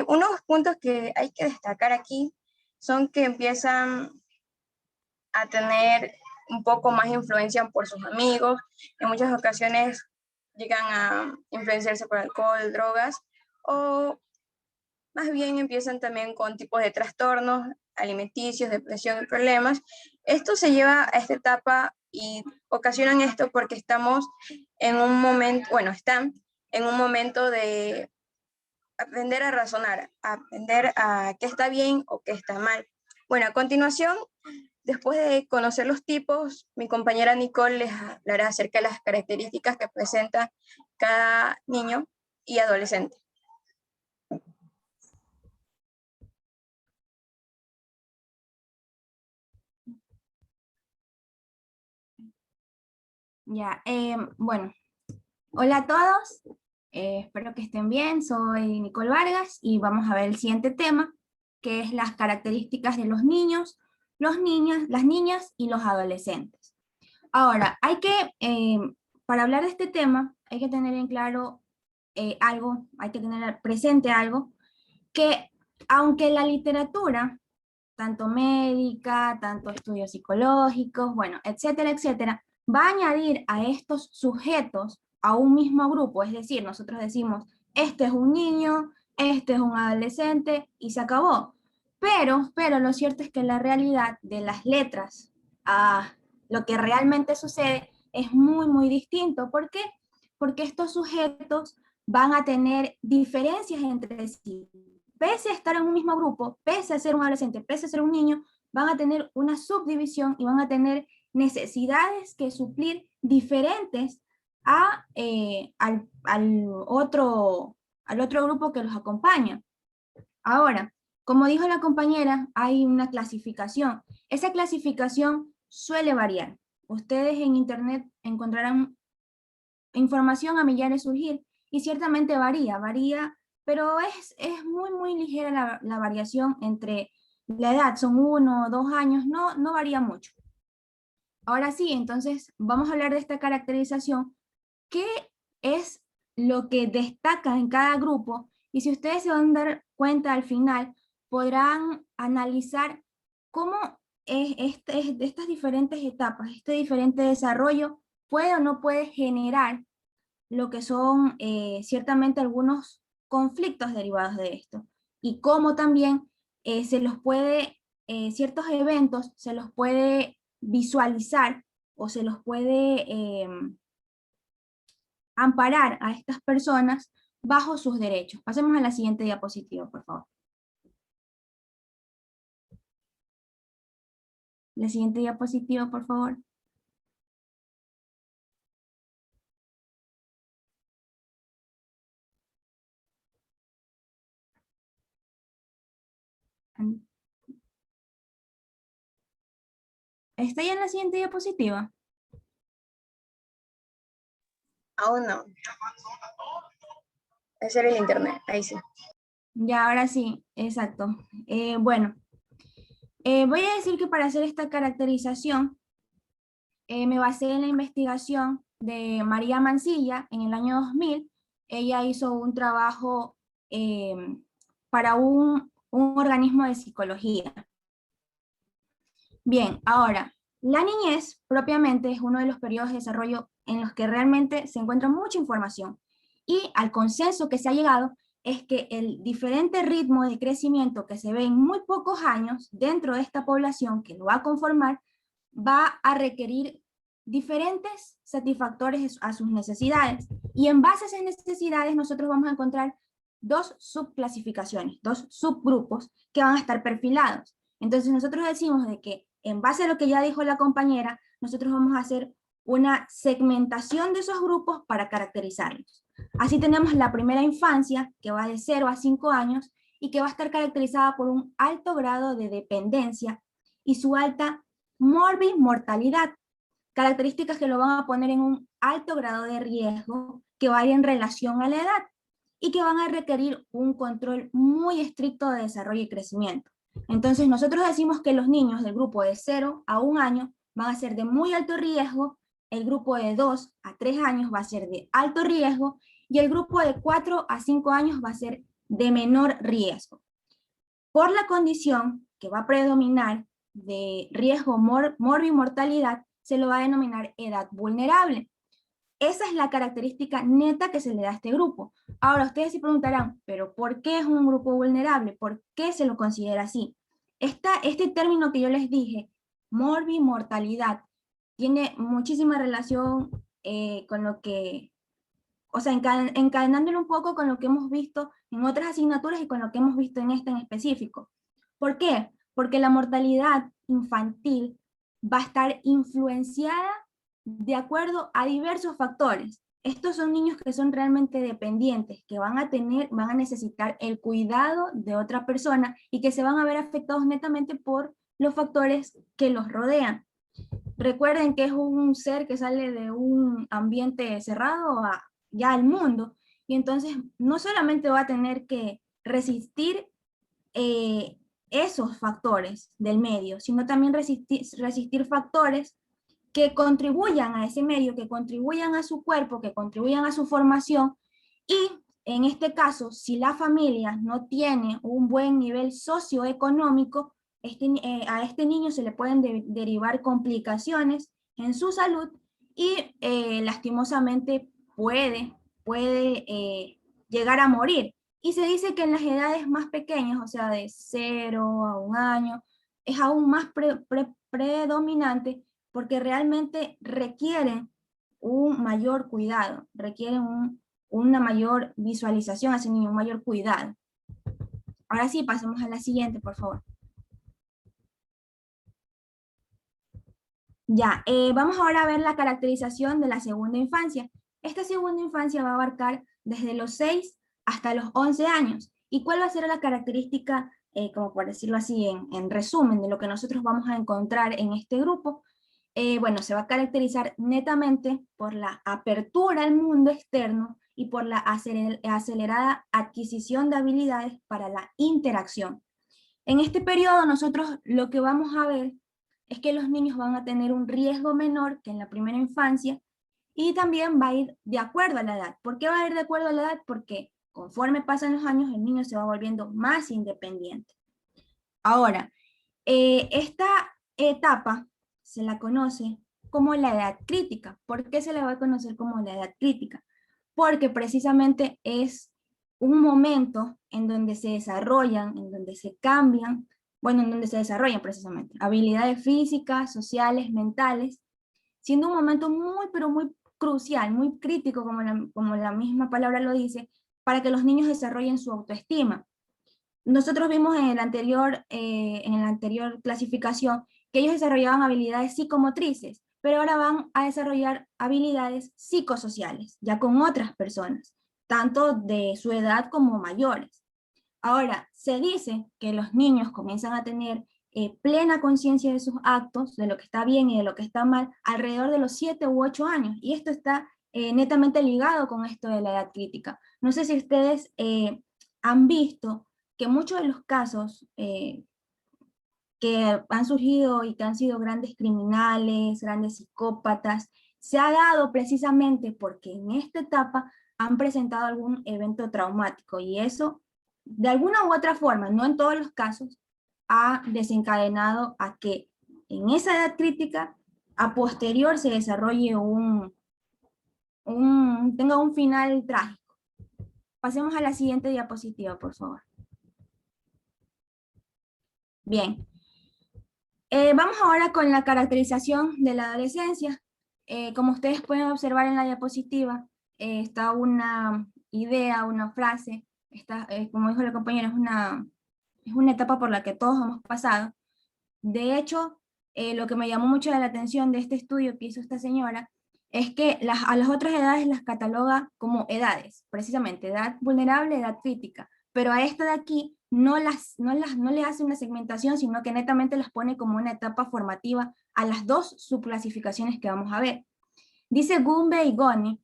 Unos puntos que hay que destacar aquí son que empiezan a tener un poco más influencia por sus amigos. En muchas ocasiones llegan a influenciarse por alcohol, drogas, o más bien empiezan también con tipos de trastornos alimenticios, depresión y problemas. Esto se lleva a esta etapa y ocasionan esto porque estamos en un momento, bueno, están en un momento de aprender a razonar, a aprender a qué está bien o qué está mal. Bueno, a continuación, después de conocer los tipos, mi compañera Nicole les hablará acerca de las características que presenta cada niño y adolescente. Ya, bueno, hola a todos, espero que estén bien, soy Nicole Vargas y vamos a ver el siguiente tema, que es las características de los niños, las niñas y los adolescentes. Ahora, para hablar de este tema, hay que tener en claro algo, hay que tener presente algo, que aunque la literatura, tanto médica, tanto estudios psicológicos, bueno, etcétera, etcétera, va a añadir a estos sujetos a un mismo grupo, es decir, nosotros decimos, este es un niño, este es un adolescente, y se acabó. Pero lo cierto es que la realidad de las letras a lo que realmente sucede es muy, muy distinto. ¿Por qué? Porque estos sujetos van a tener diferencias entre sí. Pese a estar en un mismo grupo, pese a ser un adolescente, pese a ser un niño, van a tener una subdivisión y van a tener necesidades que suplir diferentes al otro grupo que los acompaña. Ahora, como dijo la compañera, hay una clasificación. Esa clasificación suele variar. Ustedes en internet encontrarán información a millares surgir y ciertamente varía, pero es muy, muy ligera la variación entre la edad, son 1 o 2 años, no varía mucho. Ahora sí, entonces vamos a hablar de esta caracterización. ¿Qué es lo que destaca en cada grupo? Y si ustedes se van a dar cuenta al final, podrán analizar cómo estas diferentes etapas, este diferente desarrollo puede o no puede generar lo que son ciertamente algunos conflictos derivados de esto. Y cómo también ciertos eventos se los puede visualizar o se los puede amparar a estas personas bajo sus derechos. Pasemos a la siguiente diapositiva, por favor. La siguiente diapositiva, por favor. ¿Está ya en la siguiente diapositiva? Aún no. Ese era el internet, ahí sí. Ya, ahora sí, exacto. Bueno, voy a decir que para hacer esta caracterización, me basé en la investigación de María Mansilla en el año 2000. Ella hizo un trabajo para un organismo de psicología. Bien, ahora, la niñez propiamente es uno de los periodos de desarrollo en los que realmente se encuentra mucha información. Y al consenso que se ha llegado es que el diferente ritmo de crecimiento que se ve en muy pocos años dentro de esta población que lo va a conformar, va a requerir diferentes satisfactores a sus necesidades. Y en base a esas necesidades nosotros vamos a encontrar dos subclasificaciones, dos subgrupos que van a estar perfilados. Entonces nosotros decimos de que en base a lo que ya dijo la compañera, nosotros vamos a hacer una segmentación de esos grupos para caracterizarlos. Así tenemos la primera infancia, que va de 0 a 5 años, y que va a estar caracterizada por un alto grado de dependencia y su alta morbimortalidad, características que lo van a poner en un alto grado de riesgo que vaya en relación a la edad y que van a requerir un control muy estricto de desarrollo y crecimiento. Entonces nosotros decimos que los niños del grupo de 0 a 1 año van a ser de muy alto riesgo, el grupo de 2 a 3 años va a ser de alto riesgo y el grupo de 4 a 5 años va a ser de menor riesgo. Por la condición que va a predominar de riesgo morbimortalidad, se lo va a denominar edad vulnerable. Esa es la característica neta que se le da a este grupo. Ahora ustedes se preguntarán, ¿pero por qué es un grupo vulnerable? ¿Por qué se lo considera así? Este término que yo les dije, morbimortalidad, tiene muchísima relación con lo que, o sea, encadenándolo un poco con lo que hemos visto en otras asignaturas y con lo que hemos visto en esta en específico. ¿Por qué? Porque la mortalidad infantil va a estar influenciada de acuerdo a diversos factores. Estos son niños que son realmente dependientes, que van a necesitar el cuidado de otra persona y que se van a ver afectados netamente por los factores que los rodean. Recuerden que es un ser que sale de un ambiente cerrado ya al mundo, y entonces no solamente va a tener que resistir esos factores del medio, sino también resistir factores que contribuyan a ese medio, que contribuyan a su cuerpo, que contribuyan a su formación. Y en este caso, si la familia no tiene un buen nivel socioeconómico, a este niño se le pueden derivar complicaciones en su salud y lastimosamente puede llegar a morir. Y se dice que en las edades más pequeñas, o sea, de 0 a 1 año, es aún más predominante porque realmente requieren un mayor cuidado, requieren una mayor visualización a ese niño, un mayor cuidado. Ahora sí, pasemos a la siguiente, por favor. Ya, vamos ahora a ver la caracterización de la segunda infancia. Esta segunda infancia va a abarcar desde los 6 hasta los 11 años. ¿Y cuál va a ser la característica, como por decirlo así, en resumen, de lo que nosotros vamos a encontrar en este grupo? Bueno, se va a caracterizar netamente por la apertura al mundo externo y por la acelerada adquisición de habilidades para la interacción. En este periodo nosotros lo que vamos a ver es que los niños van a tener un riesgo menor que en la primera infancia y también va a ir de acuerdo a la edad. ¿Por qué va a ir de acuerdo a la edad? Porque conforme pasan los años el niño se va volviendo más independiente. Ahora, esta etapa se la conoce como la edad crítica. ¿Por qué se la va a conocer como la edad crítica? Porque precisamente es un momento en donde se desarrollan, en donde se cambian, bueno, en donde se desarrollan precisamente habilidades físicas, sociales, mentales, siendo un momento muy, pero muy crucial, muy crítico, como la misma palabra lo dice, para que los niños desarrollen su autoestima. Nosotros vimos en la anterior clasificación que ellos desarrollaban habilidades psicomotrices, pero ahora van a desarrollar habilidades psicosociales, ya con otras personas, tanto de su edad como mayores. Ahora, se dice que los niños comienzan a tener plena conciencia de sus actos, de lo que está bien y de lo que está mal, alrededor de los 7 u 8 años, y esto está netamente ligado con esto de la edad crítica. No sé si ustedes han visto que muchos de los casos que han surgido y que han sido grandes criminales, grandes psicópatas, se ha dado precisamente porque en esta etapa han presentado algún evento traumático y eso, de alguna u otra forma, no en todos los casos, ha desencadenado a que en esa edad crítica, a posterior se desarrolle tenga un final trágico. Pasemos a la siguiente diapositiva, por favor. Bien. Vamos ahora con la caracterización de la adolescencia. Como ustedes pueden observar en la diapositiva, está una idea, una frase, como dijo la compañera, es una etapa por la que todos hemos pasado. De hecho, lo que me llamó mucho la atención de este estudio que hizo esta señora, es que a las otras edades las cataloga como edades, precisamente, edad vulnerable, edad crítica, pero a esta de aquí no le hace una segmentación, sino que netamente las pone como una etapa formativa a las dos subclasificaciones que vamos a ver. Dice Gumbe y Goni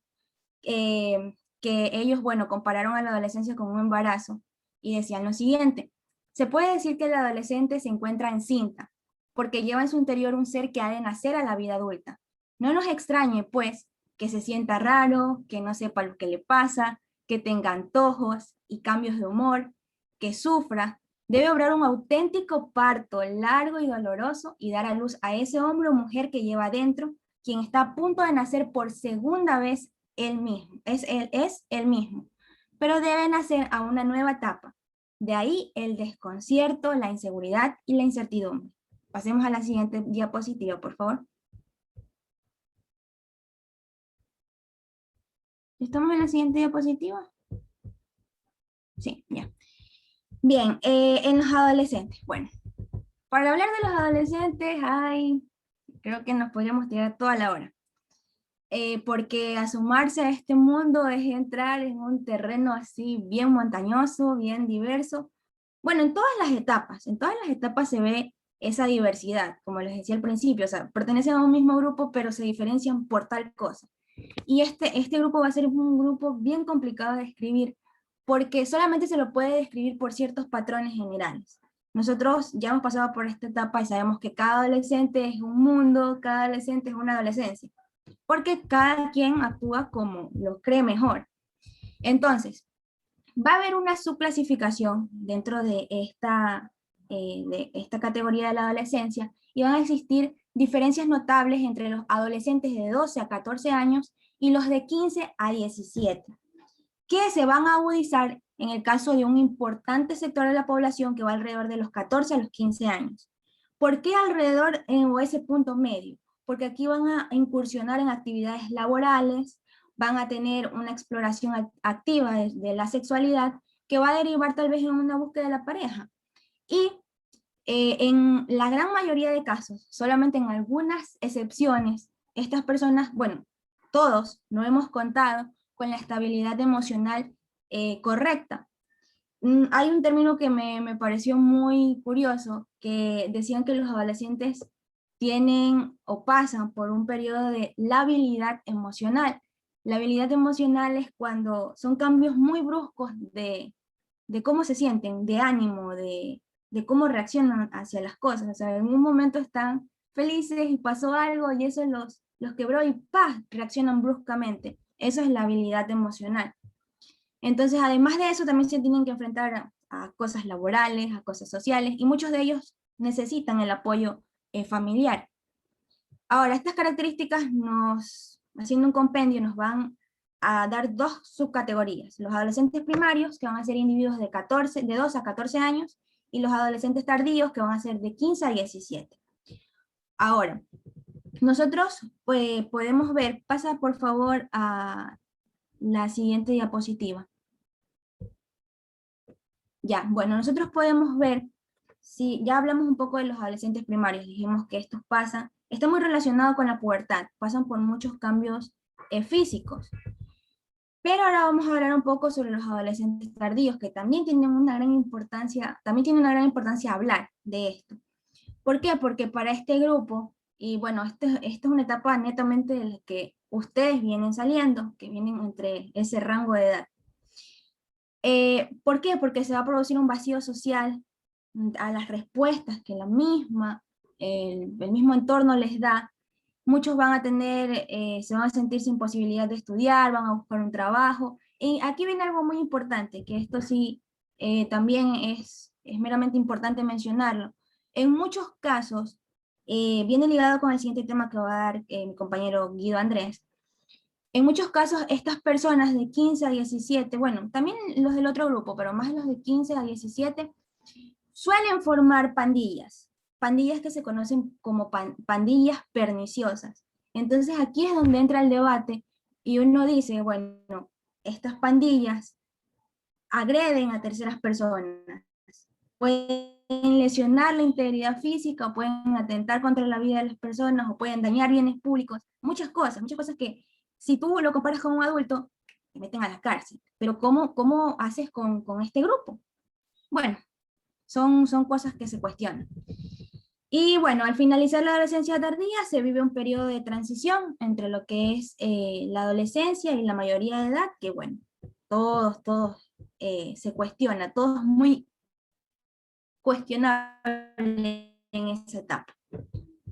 que ellos, bueno, compararon a la adolescencia con un embarazo y decían lo siguiente: se puede decir que el adolescente se encuentra encinta, porque lleva en su interior un ser que ha de nacer a la vida adulta. No nos extrañe, pues, que se sienta raro, que no sepa lo que le pasa, que tenga antojos y cambios de humor, que sufra. Debe obrar un auténtico parto largo y doloroso y dar a luz a ese hombre o mujer que lleva adentro, quien está a punto de nacer por segunda vez él mismo, es él mismo, pero debe nacer a una nueva etapa. De ahí el desconcierto, la inseguridad y la incertidumbre. Pasemos a la siguiente diapositiva, por favor. ¿Estamos en la siguiente diapositiva? Sí, ya. Bien, en los adolescentes. Bueno, para hablar de los adolescentes, creo que nos podríamos tirar toda la hora. Porque asomarse a este mundo es entrar en un terreno así bien montañoso, bien diverso. Bueno, en todas las etapas se ve esa diversidad, como les decía al principio, o sea, pertenecen a un mismo grupo, pero se diferencian por tal cosa. Y este grupo va a ser un grupo bien complicado de describir, porque solamente se lo puede describir por ciertos patrones generales. Nosotros ya hemos pasado por esta etapa y sabemos que cada adolescente es un mundo, cada adolescente es una adolescencia, porque cada quien actúa como lo cree mejor. Entonces, va a haber una subclasificación dentro de esta categoría de la adolescencia y van a existir diferencias notables entre los adolescentes de 12 a 14 años y los de 15 a 17, que se van a agudizar en el caso de un importante sector de la población que va alrededor de los 14 a los 15 años. ¿Por qué alrededor o ese punto medio? Porque aquí van a incursionar en actividades laborales, van a tener una exploración activa de la sexualidad que va a derivar tal vez en una búsqueda de la pareja. Y en la gran mayoría de casos, solamente en algunas excepciones, estas personas, bueno, todos no hemos contado con la estabilidad emocional correcta. Hay un término que me pareció muy curioso, que decían que los adolescentes tienen o pasan por un periodo de labilidad emocional. La habilidad emocional es cuando son cambios muy bruscos de cómo se sienten, de ánimo, de cómo reaccionan hacia las cosas. O sea, en un momento están felices y pasó algo y eso los quebró y ¡pah!, reaccionan bruscamente. Eso es la habilidad emocional. Entonces, además de eso, también se tienen que enfrentar a cosas laborales, a cosas sociales, y muchos de ellos necesitan el apoyo familiar. Ahora, estas características haciendo un compendio, nos van a dar dos subcategorías. Los adolescentes primarios, que van a ser individuos de 2 a 14 años, y los adolescentes tardíos, que van a ser de 15 a 17. Ahora, nosotros podemos ver, pasa por favor a la siguiente diapositiva. Ya, bueno, nosotros podemos ver, si ya hablamos un poco de los adolescentes primarios, dijimos que estos está muy relacionado con la pubertad, pasan por muchos cambios físicos. Pero ahora vamos a hablar un poco sobre los adolescentes tardíos, que también tienen una gran importancia, hablar de esto. ¿Por qué? Porque para este grupo, y bueno, esta es una etapa netamente de la que ustedes vienen saliendo, que vienen entre ese rango de edad. ¿Por qué? Porque se va a producir un vacío social a las respuestas que el mismo entorno les da. Muchos van a se van a sentir sin posibilidad de estudiar, van a buscar un trabajo. Y aquí viene algo muy importante, que esto sí también es meramente importante mencionarlo. En muchos casos, viene ligado con el siguiente tema que va a dar mi compañero Guido Andrés. En muchos casos, estas personas de 15 a 17, bueno, también los del otro grupo, pero más los de 15 a 17, suelen formar pandillas que se conocen como pandillas perniciosas. Entonces aquí es donde entra el debate y uno dice, bueno, estas pandillas agreden a terceras personas, pueden lesionar la integridad física, pueden atentar contra la vida de las personas, o pueden dañar bienes públicos, muchas cosas que si tú lo comparas con un adulto, te meten a la cárcel. Pero ¿cómo haces con este grupo? Bueno, son cosas que se cuestionan. Y bueno, al finalizar la adolescencia tardía se vive un periodo de transición entre lo que es la adolescencia y la mayoría de edad, que bueno, todos se cuestiona, todo es muy cuestionable en esa etapa.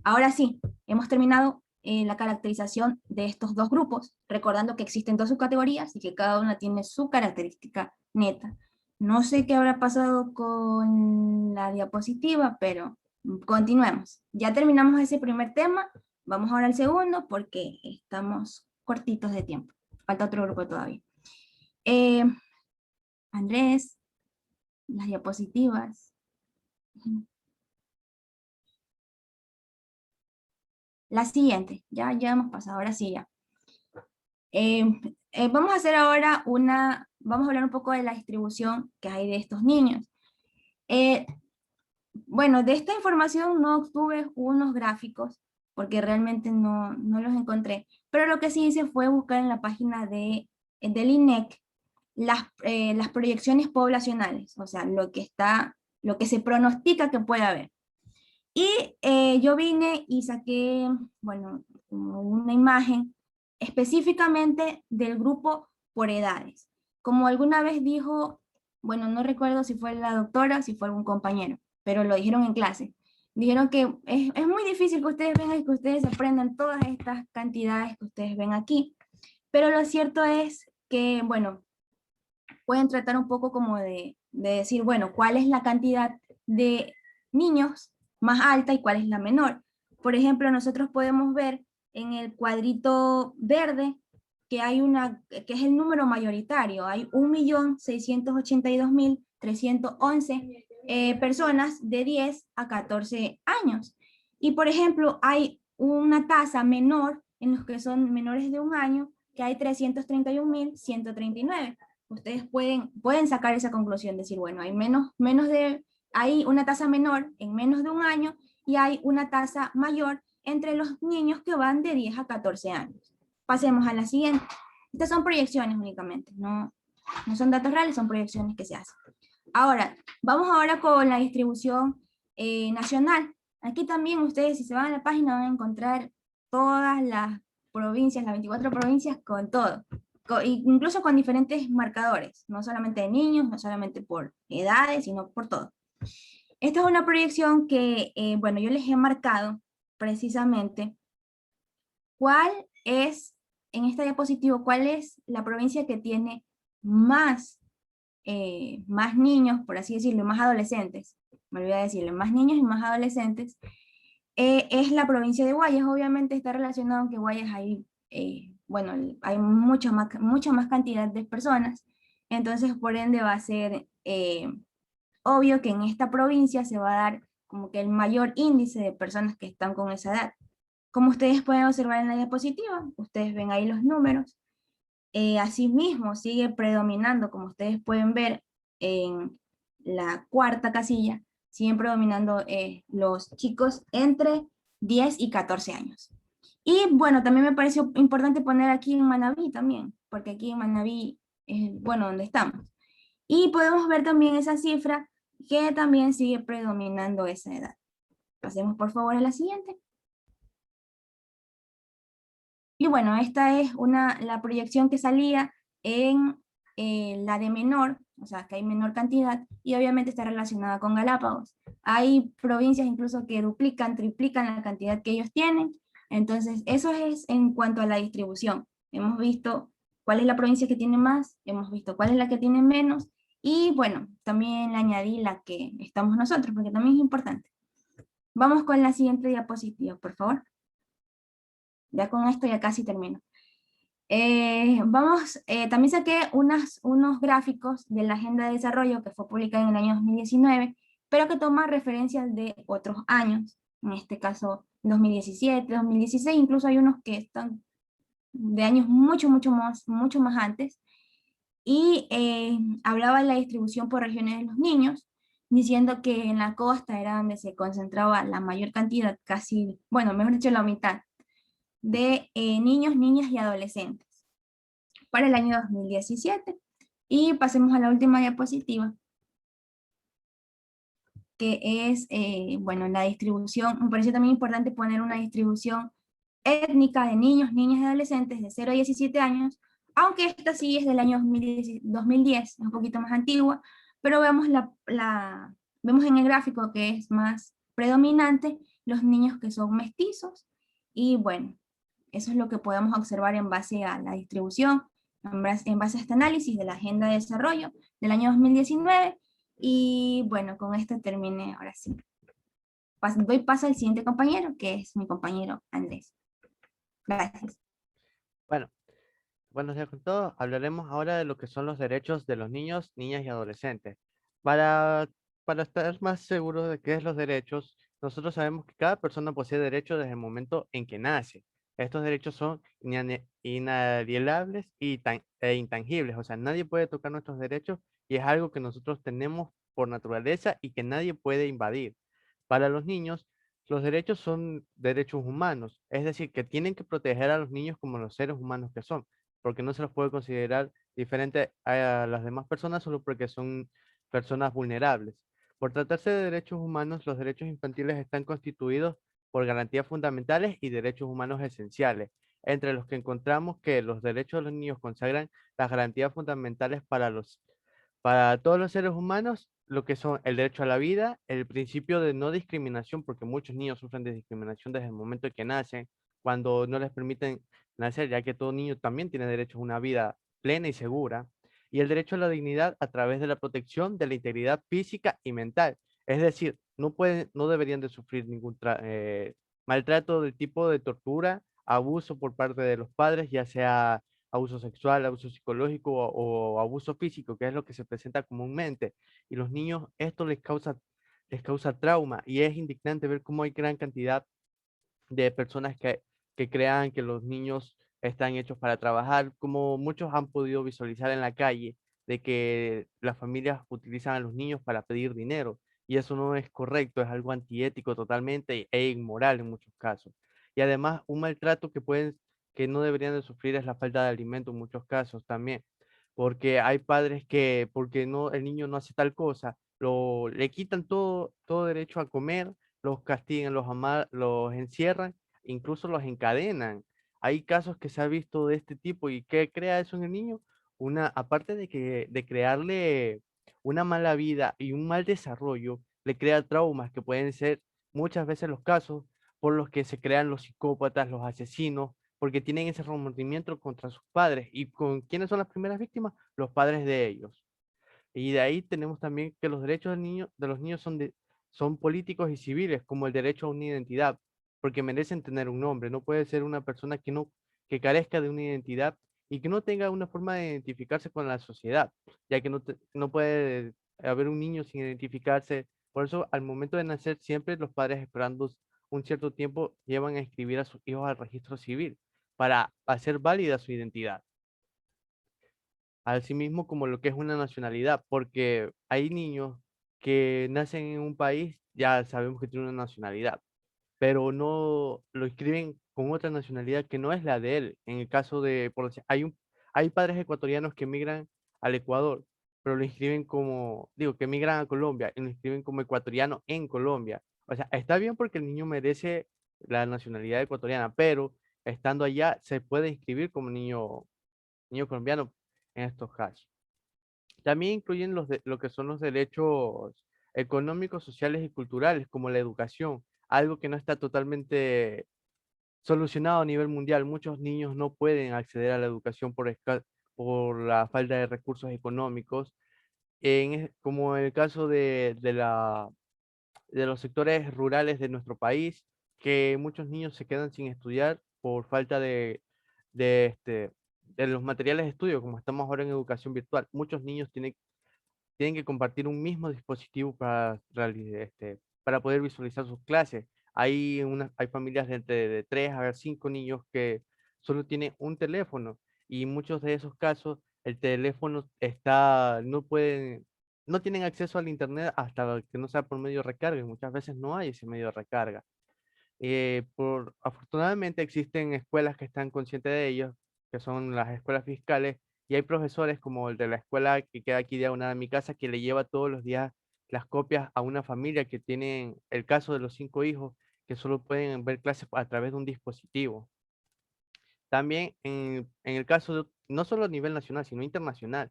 Ahora sí, hemos terminado la caracterización de estos dos grupos, recordando que existen dos subcategorías y que cada una tiene su característica neta. No sé qué habrá pasado con la diapositiva, pero continuemos. Ya terminamos ese primer tema, vamos ahora al segundo porque estamos cortitos de tiempo. Falta otro grupo todavía. Andrés, las diapositivas. La siguiente, ya hemos pasado, ahora sí ya. Vamos a hacer ahora vamos a hablar un poco de la distribución que hay de estos niños. Bueno, de esta información no obtuve unos gráficos, porque realmente no los encontré, pero lo que sí hice fue buscar en la página del INEC las proyecciones poblacionales, o sea, lo que se pronostica que puede haber. Y yo vine y saqué, bueno, como una imagen específicamente del grupo por edades. Como alguna vez dijo, bueno, no recuerdo si fue la doctora o si fue algún compañero, pero lo dijeron en clase. Dijeron que es muy difícil que ustedes vengan y que ustedes aprendan todas estas cantidades que ustedes ven aquí, pero lo cierto es que, bueno, pueden tratar un poco como de decir, bueno, ¿cuál es la cantidad de niños más alta y cuál es la menor? Por ejemplo, nosotros podemos ver en el cuadrito verde que hay que es el número mayoritario. Hay 1.682.311 personas de 10 a 14 años. Y por ejemplo, hay una tasa menor en los que son menores de un año, que hay 331.139. Ustedes pueden sacar esa conclusión, decir, bueno, hay una tasa menor en menos de un año y hay una tasa mayor entre los niños que van de 10 a 14 años. Pasemos a la siguiente. Estas son proyecciones únicamente, no son datos reales, son proyecciones que se hacen. Ahora, vamos ahora con la distribución nacional. Aquí también ustedes, si se van a la página, van a encontrar todas las provincias, las 24 provincias con todo. Incluso con diferentes marcadores, no solamente de niños, no solamente por edades, sino por todo. Esta es una proyección que, bueno, yo les he marcado precisamente cuál es, en esta diapositiva, cuál es la provincia que tiene más niños, por así decirlo, más adolescentes, me olvidé decirle, más niños y más adolescentes, es la provincia de Guayas. Obviamente está relacionado con que Guayas hay, bueno, hay mucha más cantidad de personas, entonces por ende va a ser obvio que en esta provincia se va a dar como que el mayor índice de personas que están con esa edad. Como ustedes pueden observar en la diapositiva, ustedes ven ahí los números. Asimismo, sigue predominando, como ustedes pueden ver en la cuarta casilla, siguen predominando los chicos entre 10 y 14 años. Y bueno, también me pareció importante poner aquí en Manabí también, porque aquí en Manabí es, bueno, donde estamos. Y podemos ver también esa cifra que también sigue predominando esa edad. Pasemos por favor a la siguiente. Y bueno, esta es la proyección que salía en la de menor, o sea, que hay menor cantidad, y obviamente está relacionada con Galápagos. Hay provincias incluso que duplican, triplican la cantidad que ellos tienen. Entonces, eso es en cuanto a la distribución. Hemos visto cuál es la provincia que tiene más, hemos visto cuál es la que tiene menos, y bueno, también le añadí la que estamos nosotros, porque también es importante. Vamos con la siguiente diapositiva, por favor. Ya con esto ya casi termino. También saqué unos gráficos de la Agenda de Desarrollo que fue publicada en el año 2019, pero que toma referencias de otros años, en este caso 2017, 2016, incluso hay unos que están de años mucho más antes, y hablaba de la distribución por regiones de los niños, diciendo que en la costa era donde se concentraba la mayor cantidad, casi, bueno, mejor dicho, la mitad, de niños, niñas y adolescentes para el año 2017. Y pasemos a la última diapositiva, que es, bueno, la distribución. Me pareció también importante poner una distribución étnica de niños, niñas y adolescentes de 0 a 17 años, aunque esta sí es del año 2010, es un poquito más antigua, pero vemos, vemos en el gráfico que es más predominante los niños que son mestizos, y bueno, eso es lo que podemos observar en base a la distribución, en base a este análisis de la Agenda de Desarrollo del año 2019, y bueno, con esto terminé ahora sí. Doy paso al siguiente compañero, que es mi compañero Andrés. Gracias. Bueno, buenos días con todos. Hablaremos ahora de lo que son los derechos de los niños, niñas y adolescentes. Para estar más seguros de qué es los derechos, nosotros sabemos que cada persona posee derechos desde el momento en que nace. Estos derechos son inalienables e intangibles, o sea, nadie puede tocar nuestros derechos y es algo que nosotros tenemos por naturaleza y que nadie puede invadir. Para los niños, los derechos son derechos humanos, es decir, que tienen que proteger a los niños como los seres humanos que son, porque no se los puede considerar diferente a las demás personas solo porque son personas vulnerables. Por tratarse de derechos humanos, los derechos infantiles están constituidos por garantías fundamentales y derechos humanos esenciales, entre los que encontramos que los derechos de los niños consagran las garantías fundamentales para todos los seres humanos, lo que son el derecho a la vida, el principio de no discriminación, porque muchos niños sufren de discriminación desde el momento en que nacen, cuando no les permiten nacer, ya que todo niño también tiene derecho a una vida plena y segura, y el derecho a la dignidad a través de la protección de la integridad física y mental. Es decir, no deberían de sufrir ningún maltrato del tipo de tortura, abuso por parte de los padres, ya sea abuso sexual, abuso psicológico o abuso físico, que es lo que se presenta comúnmente. Y los niños esto les causa trauma y es indignante ver cómo hay gran cantidad de personas que crean que los niños están hechos para trabajar, como muchos han podido visualizar en la calle, de que las familias utilizan a los niños para pedir dinero. Y eso no es correcto, es algo antiético totalmente e inmoral en muchos casos. Y además, un maltrato que no deberían de sufrir es la falta de alimento en muchos casos también, porque hay padres que, porque no, el niño no hace tal cosa, le quitan todo derecho a comer, los castigan, los encierran, incluso los encadenan. Hay casos que se ha visto de este tipo y ¿qué crea eso en el niño? Aparte de crearle una mala vida y un mal desarrollo, le crea traumas que pueden ser muchas veces los casos por los que se crean los psicópatas, los asesinos, porque tienen ese remordimiento contra sus padres. ¿Y con quiénes son las primeras víctimas? Los padres de ellos. Y de ahí tenemos también que los derechos de los niños son políticos y civiles, como el derecho a una identidad, porque merecen tener un nombre. No puede ser una persona que carezca de una identidad y que no tenga una forma de identificarse con la sociedad, ya que no puede haber un niño sin identificarse. Por eso, al momento de nacer, siempre los padres, esperando un cierto tiempo, llevan a inscribir a sus hijos al registro civil para hacer válida su identidad. Asimismo como lo que es una nacionalidad, porque hay niños que nacen en un país, ya sabemos que tienen una nacionalidad, pero no lo inscriben con otra nacionalidad que no es la de él. En el caso de, hay padres ecuatorianos que emigran al Ecuador, pero lo inscriben como, digo, que emigran a Colombia y lo inscriben como ecuatoriano en Colombia. O sea, está bien porque el niño merece la nacionalidad ecuatoriana, pero estando allá se puede inscribir como niño colombiano en estos casos. También incluyen lo que son los derechos económicos, sociales y culturales, como la educación, algo que no está totalmente solucionado a nivel mundial. Muchos niños no pueden acceder a la educación por la falta de recursos económicos, como en el caso de los sectores rurales de nuestro país, que muchos niños se quedan sin estudiar por falta de, este, de los materiales de estudio, como estamos ahora en educación virtual. Muchos niños tienen que compartir un mismo dispositivo para poder visualizar sus clases. Hay familias de 3 a 5 niños que solo tienen un teléfono y muchos de esos casos el teléfono no tienen acceso al internet hasta que no sea por medio de recarga y muchas veces no hay ese medio de recarga. Afortunadamente existen escuelas que están conscientes de ello, que son las escuelas fiscales, y hay profesores como el de la escuela que queda aquí diagonal a mi casa, que le lleva todos los días las copias a una familia que tienen el caso de los 5 hijos, que solo pueden ver clases a través de un dispositivo. También en el caso no solo a nivel nacional, sino internacional.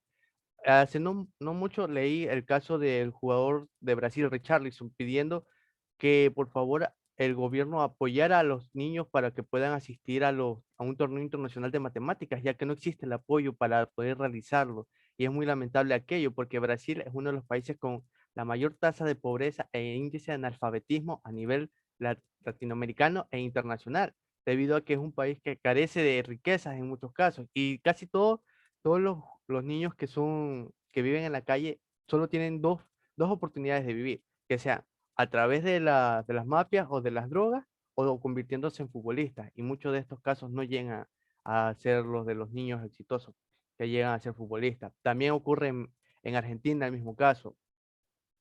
Hace no mucho leí el caso del jugador de Brasil, Richarlison, pidiendo que por favor el gobierno apoyara a los niños para que puedan asistir a un torneo internacional de matemáticas, ya que no existe el apoyo para poder realizarlo. Y es muy lamentable aquello, porque Brasil es uno de los países con la mayor tasa de pobreza e índice de analfabetismo a nivel latinoamericano e internacional, debido a que es un país que carece de riquezas en muchos casos. Y casi todos los niños que viven en la calle solo tienen dos oportunidades de vivir, que sea a través de las mafias o de las drogas o convirtiéndose en futbolistas. Y muchos de estos casos no llegan a ser los de los niños exitosos que llegan a ser futbolistas. También ocurre en Argentina el mismo caso.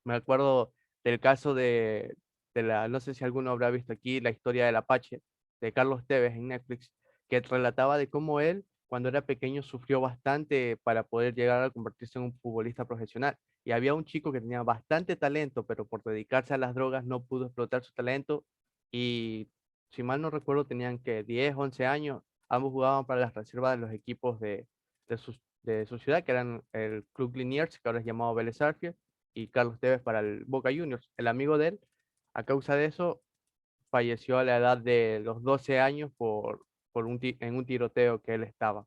Me acuerdo del caso no sé si alguno habrá visto aquí la historia del Apache de Carlos Tevez en Netflix, que relataba de cómo él, cuando era pequeño, sufrió bastante para poder llegar a convertirse en un futbolista profesional. y había un chico que tenía bastante talento, pero por dedicarse a las drogas no pudo explotar su talento y si mal no recuerdo tenían que 10, 11 años, ambos jugaban para las reservas de los equipos de su ciudad, que eran el Club Liniers, que ahora es llamado Vélez Sarsfield, y Carlos Tevez para el Boca Juniors. El amigo de él, a causa de eso, falleció a la edad de los 12 años en un tiroteo que él estaba.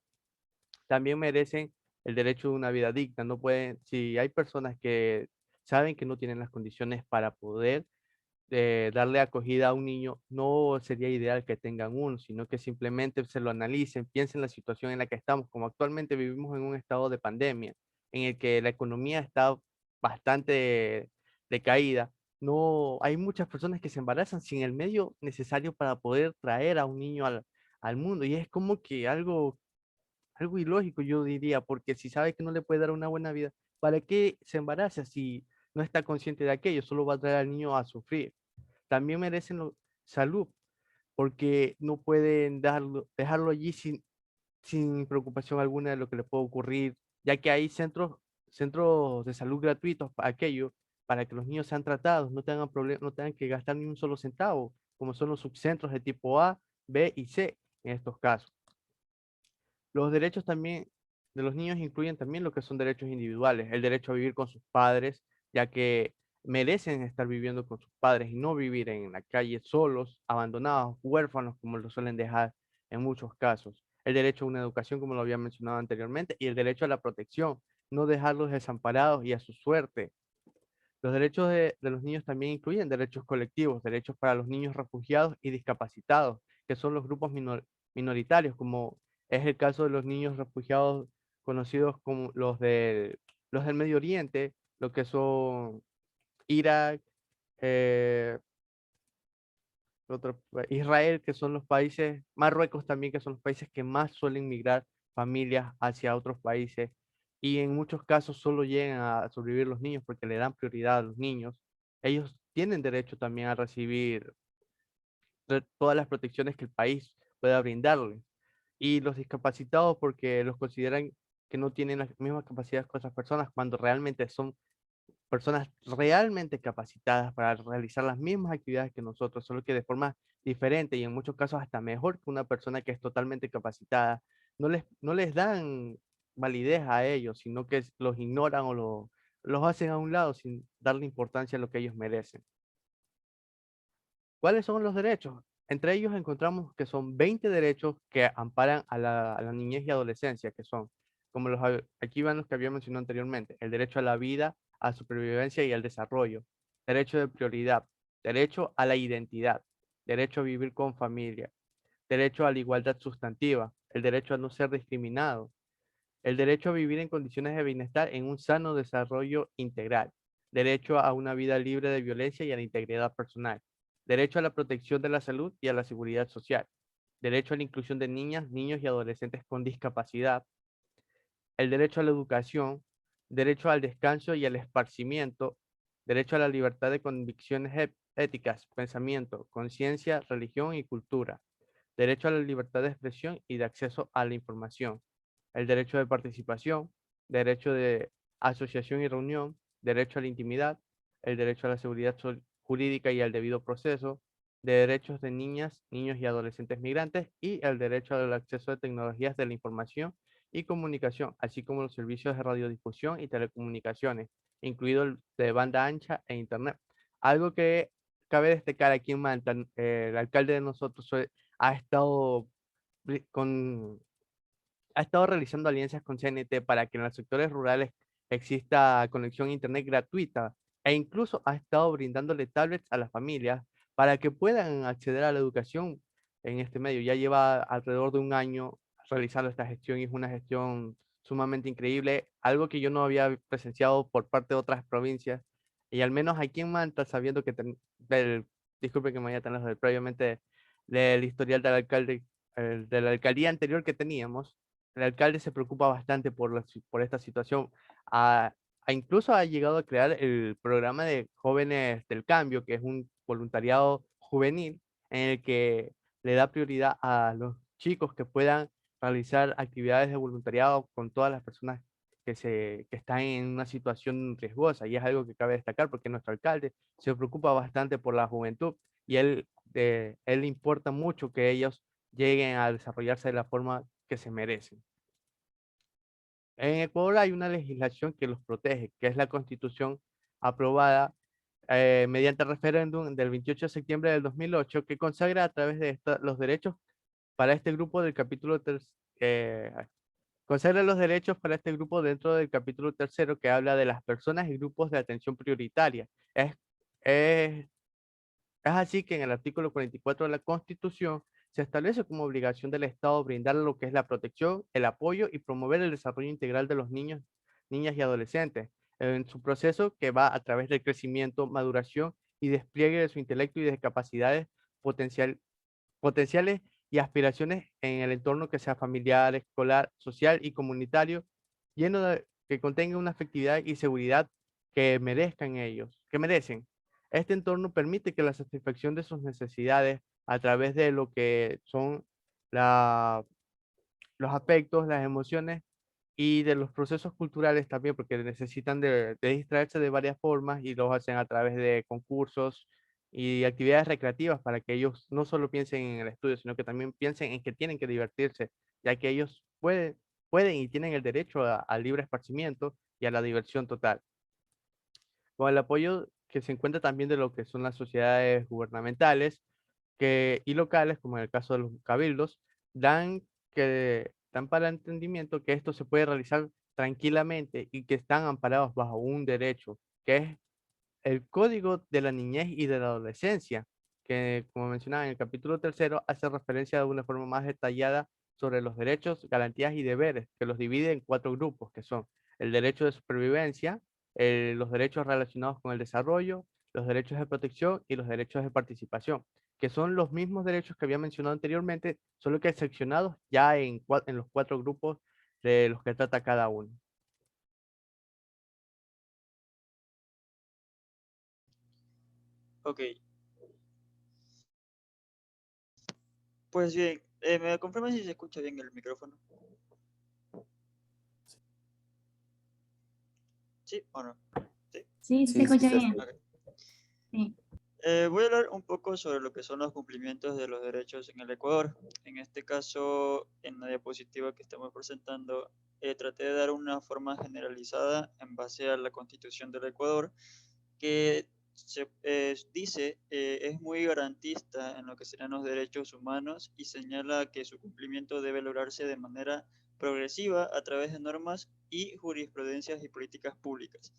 También merecen el derecho de una vida digna. No pueden, si hay personas que saben que no tienen las condiciones para poder darle acogida a un niño, no sería ideal que tengan uno, sino que simplemente se lo analicen, piensen en la situación en la que estamos, como actualmente vivimos en un estado de pandemia, en el que la economía está bastante decaída. No, hay muchas personas que se embarazan sin el medio necesario para poder traer a un niño al mundo y es como que algo ilógico, yo diría, porque si sabe que no le puede dar una buena vida, ¿para qué se embaraza si no está consciente de aquello? Solo va a traer al niño a sufrir. También merecen salud, porque no pueden dejarlo allí sin preocupación alguna de lo que le puede ocurrir, ya que hay centros de salud gratuitos para aquello, para que los niños sean tratados, no tengan no tengan que gastar ni un solo centavo, como son los subcentros de tipo A, B y C en estos casos. Los derechos también de los niños incluyen también lo que son derechos individuales, el derecho a vivir con sus padres, ya que merecen estar viviendo con sus padres y no vivir en la calle solos, abandonados, huérfanos, como lo suelen dejar en muchos casos. El derecho a una educación, como lo había mencionado anteriormente, y el derecho a la protección, no dejarlos desamparados y a su suerte. Los derechos de los niños también incluyen derechos colectivos, derechos para los niños refugiados y discapacitados, que son los grupos minoritarios, como es el caso de los niños refugiados conocidos como los del Medio Oriente, lo que son Irak, eh, Israel, que son los países, Marruecos también, que son los países que más suelen migrar familias hacia otros países y en muchos casos solo llegan a sobrevivir los niños porque le dan prioridad a los niños. Ellos tienen derecho también a recibir todas las protecciones que el país pueda brindarles. Y los discapacitados porque los consideran que no tienen las mismas capacidades que otras personas cuando realmente son personas realmente capacitadas para realizar las mismas actividades que nosotros, solo que de forma diferente y en muchos casos hasta mejor que una persona que es totalmente capacitada. No les dan validez a ellos, sino que los ignoran o los hacen a un lado sin darle importancia a lo que ellos merecen. ¿Cuáles son los derechos? Entre ellos encontramos que son 20 derechos que amparan a la niñez y adolescencia, que son, como aquí van los que había mencionado anteriormente, el derecho a la vida, a supervivencia y al desarrollo, derecho de prioridad, derecho a la identidad, derecho a vivir con familia, derecho a la igualdad sustantiva, el derecho a no ser discriminado, el derecho a vivir en condiciones de bienestar en un sano desarrollo integral, derecho a una vida libre de violencia y a la integridad personal, derecho a la protección de la salud y a la seguridad social, derecho a la inclusión de niñas, niños y adolescentes con discapacidad, el derecho a la educación, derecho al descanso y al esparcimiento, derecho a la libertad de convicciones éticas, pensamiento, conciencia, religión y cultura, derecho a la libertad de expresión y de acceso a la información, el derecho de participación, derecho de asociación y reunión, derecho a la intimidad, el derecho a la seguridad jurídica y al debido proceso, de derechos de niñas, niños y adolescentes migrantes y el derecho al acceso a tecnologías de la información y comunicación, así como los servicios de radiodifusión y telecomunicaciones, incluido el de banda ancha e internet. Algo que cabe destacar aquí en Manta, el alcalde de nosotros ha estado con ha estado realizando alianzas con CNT para que en los sectores rurales exista conexión a internet gratuita e incluso ha estado brindándole tablets a las familias para que puedan acceder a la educación en este medio. Ya lleva alrededor de un año realizando esta gestión y es una gestión sumamente increíble, algo que yo no había presenciado por parte de otras provincias y al menos aquí en Manta, sabiendo que, disculpe que me vaya tan lejos, previamente del historial del alcalde, de la alcaldía anterior que teníamos, el alcalde se preocupa bastante por esta situación. Incluso ha llegado a crear el programa de Jóvenes del Cambio, que es un voluntariado juvenil en el que le da prioridad a los chicos que puedan realizar actividades de voluntariado con todas las personas que están en una situación riesgosa, y es algo que cabe destacar porque nuestro alcalde se preocupa bastante por la juventud y él le importa mucho que ellos lleguen a desarrollarse de la forma que se merecen. En Ecuador hay una legislación que los protege, que es la Constitución aprobada mediante referéndum del 28 de septiembre del 2008, que consagra a través de los derechos para este grupo del capítulo consagra los derechos para este grupo dentro del capítulo tercero, que habla de las personas y grupos de atención prioritaria. Es así que en el artículo 44 de la Constitución se establece como obligación del Estado brindar lo que es la protección, el apoyo y promover el desarrollo integral de los niños, niñas y adolescentes en su proceso que va a través del crecimiento, maduración y despliegue de su intelecto y de capacidades potenciales y aspiraciones en el entorno que sea familiar, escolar, social y comunitario, que contenga una afectividad y seguridad que merezcan ellos, que merecen. Este entorno permite que la satisfacción de sus necesidades a través de lo que son los afectos, las emociones y de los procesos culturales también, porque necesitan de distraerse de varias formas y los hacen a través de concursos y actividades recreativas para que ellos no solo piensen en el estudio, sino que también piensen en que tienen que divertirse, ya que ellos pueden y tienen el derecho al libre esparcimiento y a la diversión total. Con el apoyo que se encuentra también de lo que son las sociedades gubernamentales y locales, como en el caso de los cabildos, dan para el entendimiento que esto se puede realizar tranquilamente y que están amparados bajo un derecho, que es el Código de la Niñez y de la Adolescencia, que, como mencionaba en el capítulo tercero, hace referencia de una forma más detallada sobre los derechos, garantías y deberes, que los divide en 4 grupos, que son el derecho de supervivencia, los derechos relacionados con el desarrollo, los derechos de protección y los derechos de participación, que son los mismos derechos que había mencionado anteriormente, solo que seccionados ya en los 4 grupos de los que trata cada uno. Ok, pues bien, ¿me confirman si se escucha bien el micrófono? ¿Sí o no? Sí, se escucha bien. Ok. Sí. Voy a hablar un poco sobre lo que son los cumplimientos de los derechos en el Ecuador. En este caso, en la diapositiva que estamos presentando, traté de dar una forma generalizada en base a la Constitución del Ecuador, que dice es muy garantista en lo que serán los derechos humanos y señala que su cumplimiento debe lograrse de manera progresiva a través de normas y jurisprudencias y políticas públicas.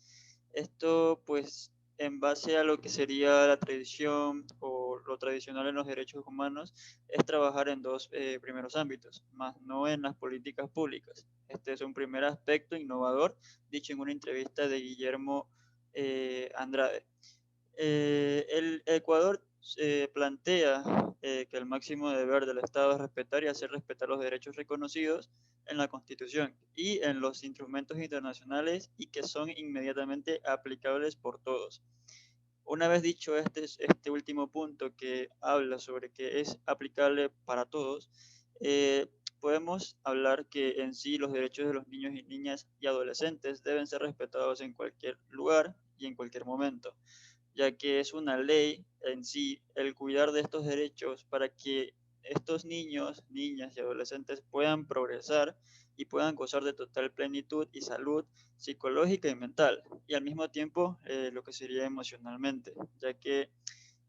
Esto pues en base a lo que sería la tradición o lo tradicional en los derechos humanos es trabajar en 2 primeros ámbitos, más no en las políticas públicas. Este es un primer aspecto innovador, dicho en una entrevista de Guillermo Andrade. El Ecuador plantea que el máximo deber del Estado es respetar y hacer respetar los derechos reconocidos en la Constitución y en los instrumentos internacionales y que son inmediatamente aplicables por todos. Una vez dicho este último punto que habla sobre que es aplicable para todos, podemos hablar que en sí los derechos de los niños y niñas y adolescentes deben ser respetados en cualquier lugar y en cualquier momento, ya que es una ley en sí el cuidar de estos derechos para que estos niños, niñas y adolescentes puedan progresar y puedan gozar de total plenitud y salud psicológica y mental, y al mismo tiempo lo que sería emocionalmente, ya que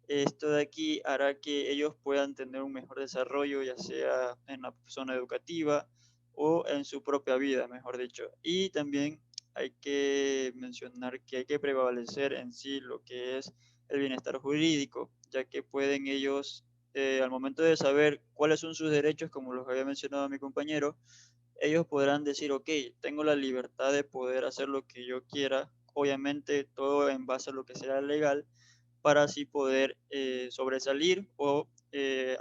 esto de aquí hará que ellos puedan tener un mejor desarrollo, ya sea en la zona educativa o en su propia vida, mejor dicho. Y también hay que mencionar que hay que prevalecer en sí lo que es el bienestar jurídico, ya que pueden ellos, al momento de saber cuáles son sus derechos, como los había mencionado mi compañero, ellos podrán decir, ok, tengo la libertad de poder hacer lo que yo quiera, obviamente todo en base a lo que sea legal, para así poder sobresalir o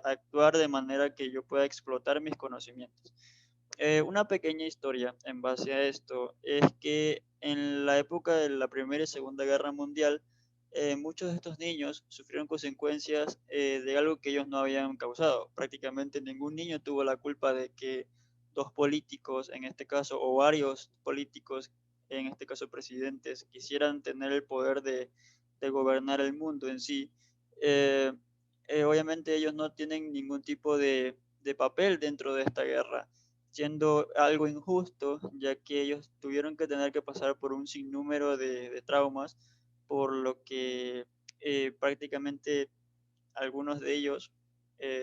actuar de manera que yo pueda explotar mis conocimientos. Una pequeña historia en base a esto es que en la época de la Primera y Segunda Guerra Mundial, muchos de estos niños sufrieron consecuencias de algo que ellos no habían causado. Prácticamente ningún niño tuvo la culpa de que dos políticos, en este caso, o varios políticos, en este caso presidentes, quisieran tener el poder de gobernar el mundo en sí, obviamente ellos no tienen ningún tipo de papel dentro de esta guerra, siendo algo injusto, ya que ellos tuvieron que tener que pasar por un sinnúmero de traumas, por lo que prácticamente algunos de ellos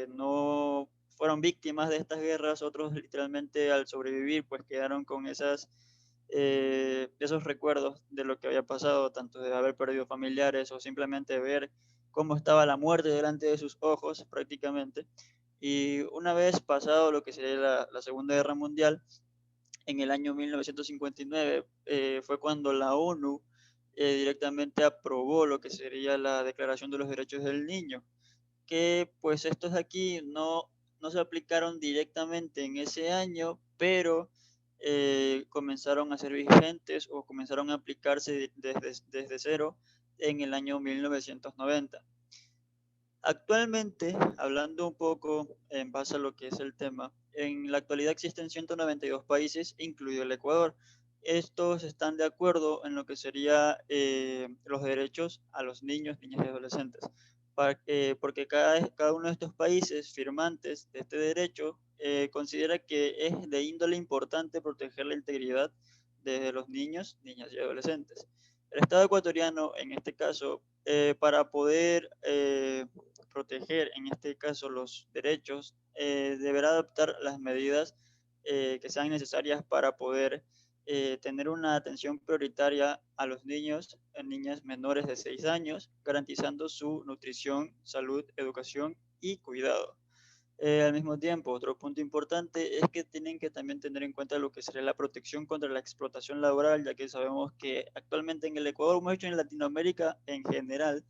no fueron víctimas de estas guerras, otros literalmente al sobrevivir pues quedaron con esos recuerdos de lo que había pasado, tanto de haber perdido familiares o simplemente ver cómo estaba la muerte delante de sus ojos prácticamente. Y una vez pasado lo que sería la Segunda Guerra Mundial, en el año 1959 fue cuando la ONU directamente aprobó lo que sería la Declaración de los Derechos del Niño, que pues estos aquí no se aplicaron directamente en ese año, pero comenzaron a ser vigentes o comenzaron a aplicarse desde cero en el año 1990. Actualmente, hablando un poco en base a lo que es el tema, en la actualidad existen 192 países, incluido el Ecuador. Estos están de acuerdo en lo que sería los derechos a los niños, niñas y adolescentes, porque cada uno de estos países firmantes de este derecho considera que es de índole importante proteger la integridad de los niños, niñas y adolescentes. El Estado ecuatoriano, en este caso, para poder proteger, en este caso, los derechos, deberá adoptar las medidas que sean necesarias para poder tener una atención prioritaria a los niños y niñas menores de 6 años, garantizando su nutrición, salud, educación y cuidado. Al mismo tiempo, otro punto importante es que tienen que también tener en cuenta lo que sería la protección contra la explotación laboral, ya que sabemos que actualmente en el Ecuador, como he dicho en Latinoamérica en general,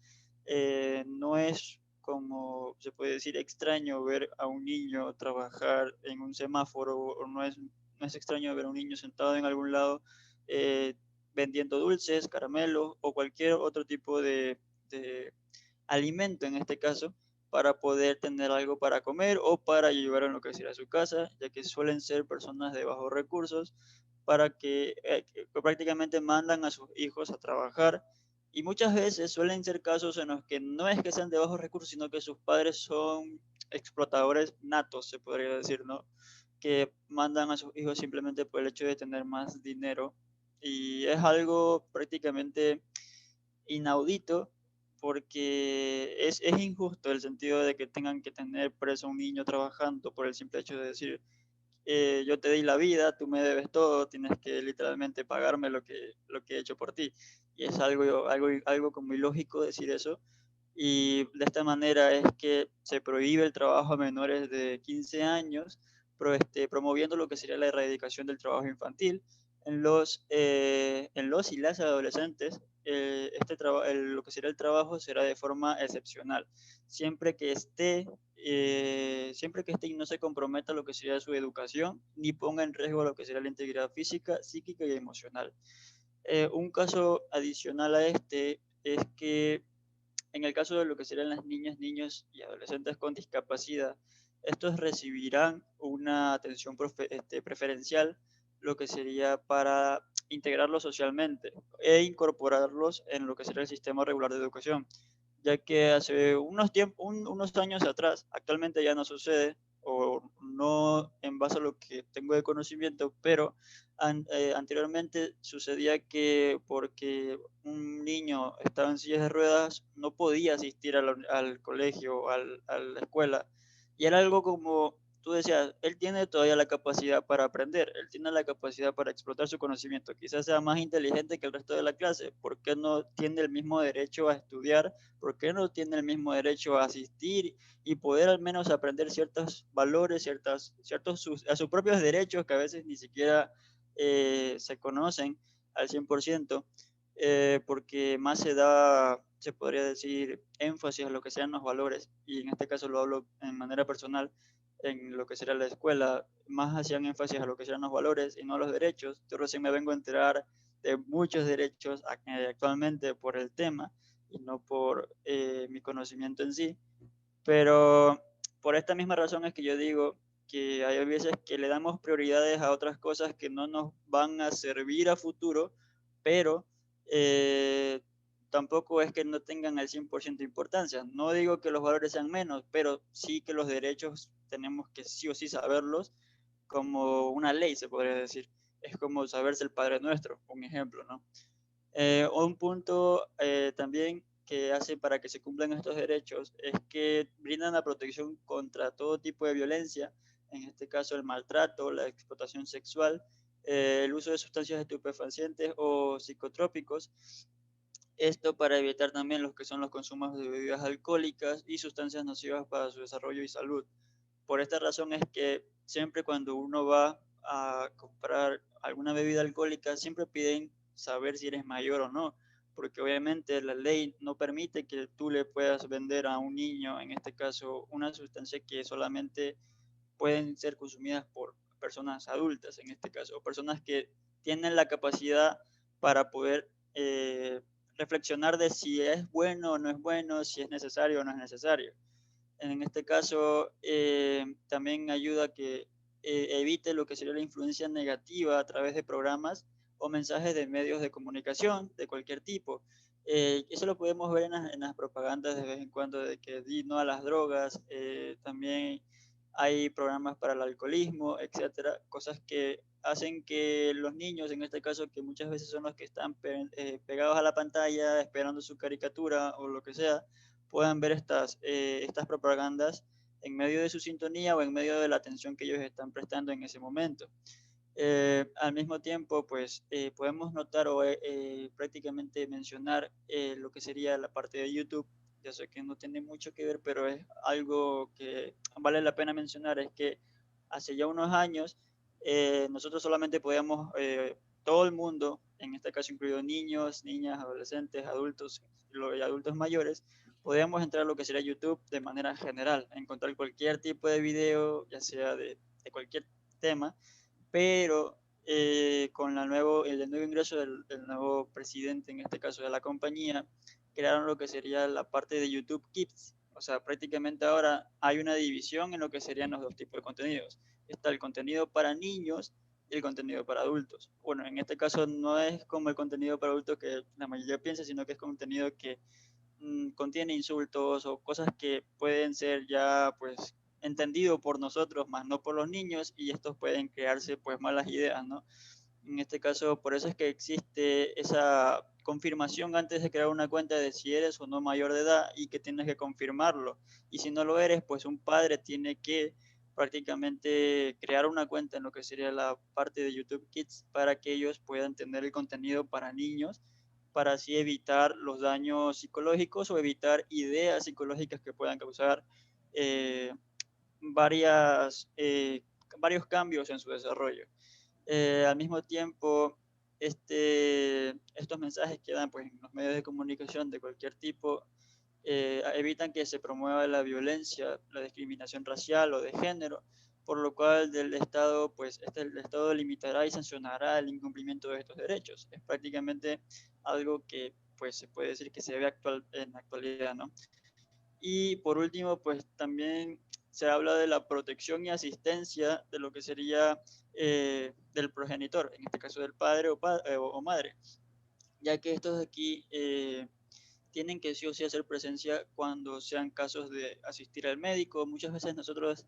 no es, como se puede decir, extraño ver a un niño trabajar en un semáforo, o no es extraño ver a un niño sentado en algún lado vendiendo dulces, caramelos o cualquier otro tipo de alimento en este caso, para poder tener algo para comer o para llevar en lo que sea a su casa, ya que suelen ser personas de bajos recursos, para que prácticamente mandan a sus hijos a trabajar. Y muchas veces suelen ser casos en los que no es que sean de bajos recursos, sino que sus padres son explotadores natos, se podría decir, ¿no? Que mandan a sus hijos simplemente por el hecho de tener más dinero. Y es algo prácticamente inaudito, porque es injusto el sentido de que tengan que tener preso a un niño trabajando por el simple hecho de decir, yo te di la vida, tú me debes todo, tienes que literalmente pagarme lo que he hecho por ti. Y es algo como ilógico decir eso. Y de esta manera es que se prohíbe el trabajo a menores de 15 años, promoviendo lo que sería la erradicación del trabajo infantil en los y las adolescentes. Lo que sería el trabajo será de forma excepcional, siempre que esté y no se comprometa lo que sería su educación, ni ponga en riesgo lo que sería la integridad física, psíquica y emocional. Un caso adicional a este es que en el caso de lo que serían las niñas, niños y adolescentes con discapacidad, estos recibirán una atención preferencial, lo que sería para integrarlos socialmente e incorporarlos en lo que sería el sistema regular de educación, ya que hace unos años atrás, actualmente ya no sucede, o no en base a lo que tengo de conocimiento, pero anteriormente sucedía que porque un niño estaba en sillas de ruedas no podía asistir al colegio, a la escuela, y era algo como tú decías, él tiene todavía la capacidad para aprender, él tiene la capacidad para explotar su conocimiento, quizás sea más inteligente que el resto de la clase, ¿por qué no tiene el mismo derecho a estudiar? ¿Por qué no tiene el mismo derecho a asistir y poder al menos aprender ciertos valores, a sus propios derechos que a veces ni siquiera se conocen al 100%, porque más se podría decir, énfasis a lo que sean los valores, y en este caso lo hablo en manera personal, en lo que será la escuela, más hacían énfasis a lo que sean los valores y no a los derechos. Yo recién me vengo a enterar de muchos derechos actualmente por el tema y no por mi conocimiento en sí, pero por esta misma razón es que yo digo que hay veces que le damos prioridades a otras cosas que no nos van a servir a futuro, pero tampoco es que no tengan el 100% de importancia. No digo que los valores sean menos, pero sí que los derechos tenemos que sí o sí saberlos como una ley, se podría decir. Es como saberse el Padre Nuestro, un ejemplo, ¿no? Un punto también que hace para que se cumplan estos derechos es que brindan la protección contra todo tipo de violencia, en este caso el maltrato, la explotación sexual, el uso de sustancias estupefacientes o psicotrópicos. Esto para evitar también los que son los consumos de bebidas alcohólicas y sustancias nocivas para su desarrollo y salud. Por esta razón es que siempre cuando uno va a comprar alguna bebida alcohólica, siempre piden saber si eres mayor o no, porque obviamente la ley no permite que tú le puedas vender a un niño, en este caso, una sustancia que solamente pueden ser consumidas por personas adultas, en este caso, o personas que tienen la capacidad para poder reflexionar de si es bueno o no es bueno, si es necesario o no es necesario. En este caso, también ayuda a que evite lo que sería la influencia negativa a través de programas o mensajes de medios de comunicación de cualquier tipo. Eso lo podemos ver en las propagandas de vez en cuando de que di no a las drogas, también hay programas para el alcoholismo, etcétera, cosas que hacen que los niños, en este caso, que muchas veces son los que están pegados a la pantalla esperando su caricatura o lo que sea, puedan ver estas propagandas en medio de su sintonía o en medio de la atención que ellos están prestando en ese momento. Al mismo tiempo, pues podemos notar o prácticamente mencionar lo que sería la parte de YouTube. Ya sé que no tiene mucho que ver, pero es algo que vale la pena mencionar, es que hace ya unos años nosotros solamente podíamos, todo el mundo, en este caso incluido niños, niñas, adolescentes, adultos y adultos mayores, podíamos entrar a lo que sería YouTube de manera general, encontrar cualquier tipo de video, ya sea de cualquier tema, pero con el nuevo ingreso del nuevo presidente, en este caso de la compañía, crearon lo que sería la parte de YouTube Kids. O sea, prácticamente ahora hay una división en lo que serían los dos tipos de contenidos. Está el contenido para niños y el contenido para adultos. Bueno, en este caso no es como el contenido para adultos que la mayoría piensa, sino que es contenido que contiene insultos o cosas que pueden ser ya pues entendido por nosotros, más no por los niños, y estos pueden crearse pues malas ideas, ¿no? En este caso, por eso es que existe esa confirmación antes de crear una cuenta de si eres o no mayor de edad y que tienes que confirmarlo. Y si no lo eres, pues un padre tiene que prácticamente crear una cuenta en lo que sería la parte de YouTube Kids para que ellos puedan tener el contenido para niños, para así evitar los daños psicológicos o evitar ideas psicológicas que puedan causar varios cambios en su desarrollo. Al mismo tiempo, estos mensajes que dan pues, en los medios de comunicación de cualquier tipo evitan que se promueva la violencia, la discriminación racial o de género, por lo cual el Estado limitará y sancionará el incumplimiento de estos derechos. Es prácticamente algo que pues, se puede decir que se ve en la actualidad, ¿no? Y por último, pues también se habla de la protección y asistencia de lo que sería del progenitor, en este caso del padre o madre, ya que estos de aquí tienen que sí o sí hacer presencia cuando sean casos de asistir al médico. Muchas veces nosotros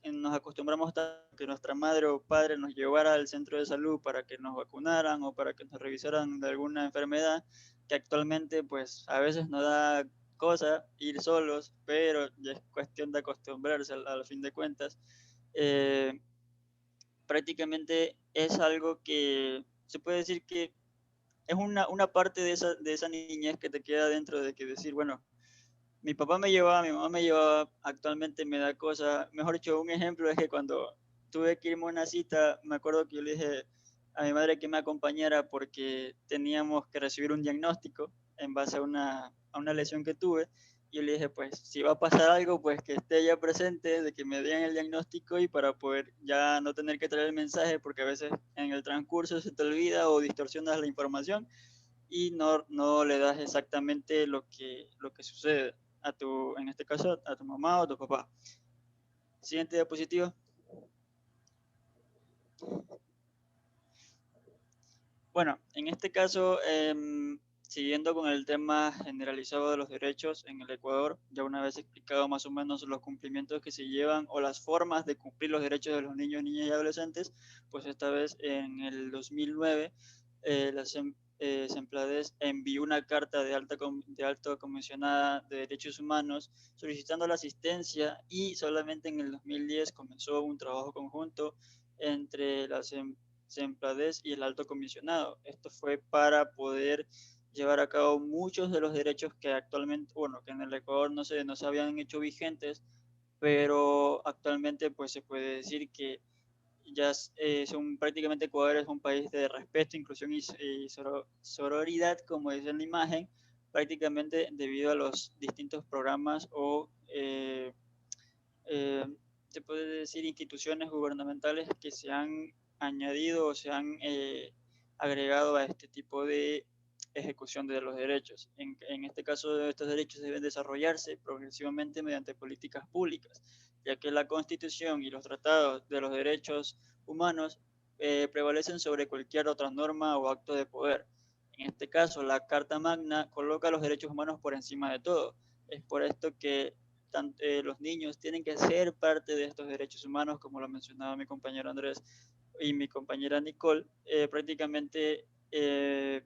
nos acostumbramos a que nuestra madre o padre nos llevara al centro de salud para que nos vacunaran o para que nos revisaran de alguna enfermedad, que actualmente pues a veces nos da cosa ir solos, pero ya es cuestión de acostumbrarse al fin de cuentas. Prácticamente es algo que se puede decir que es una parte de esa niñez que te queda dentro de que decir, bueno, mi papá me llevaba, mi mamá me llevaba, actualmente me da cosa. Mejor dicho, un ejemplo es que cuando tuve que irme a una cita, me acuerdo que yo le dije a mi madre que me acompañara porque teníamos que recibir un diagnóstico en base a una lesión que tuve. Y yo le dije, pues, si va a pasar algo, pues que esté ya presente, de que me den el diagnóstico y para poder ya no tener que traer el mensaje, porque a veces en el transcurso se te olvida o distorsionas la información y no le das exactamente lo que sucede en este caso, a tu mamá o a tu papá. Siguiente diapositiva. Bueno, en este caso, siguiendo con el tema generalizado de los derechos en el Ecuador, ya una vez explicado más o menos los cumplimientos que se llevan o las formas de cumplir los derechos de los niños, niñas y adolescentes, pues esta vez en el 2009 la Semplades envió una carta de alta comisionada de derechos humanos solicitando la asistencia, y solamente en el 2010 comenzó un trabajo conjunto entre la Semplades y el alto comisionado. Esto fue para poder llevar a cabo muchos de los derechos que actualmente, bueno, que en el Ecuador no se habían hecho vigentes, pero actualmente pues se puede decir que ya son prácticamente Ecuador es un país de respeto, inclusión y sororidad, como dice en la imagen, prácticamente debido a los distintos programas o se puede decir instituciones gubernamentales que se han añadido o se han agregado a este tipo de ejecución de los derechos. En este caso, estos derechos deben desarrollarse progresivamente mediante políticas públicas, ya que la Constitución y los tratados de los derechos humanos prevalecen sobre cualquier otra norma o acto de poder. En este caso, la Carta Magna coloca los derechos humanos por encima de todo. Es por esto que los niños tienen que ser parte de estos derechos humanos, como lo mencionaba mi compañero Andrés y mi compañera Nicole. Prácticamente es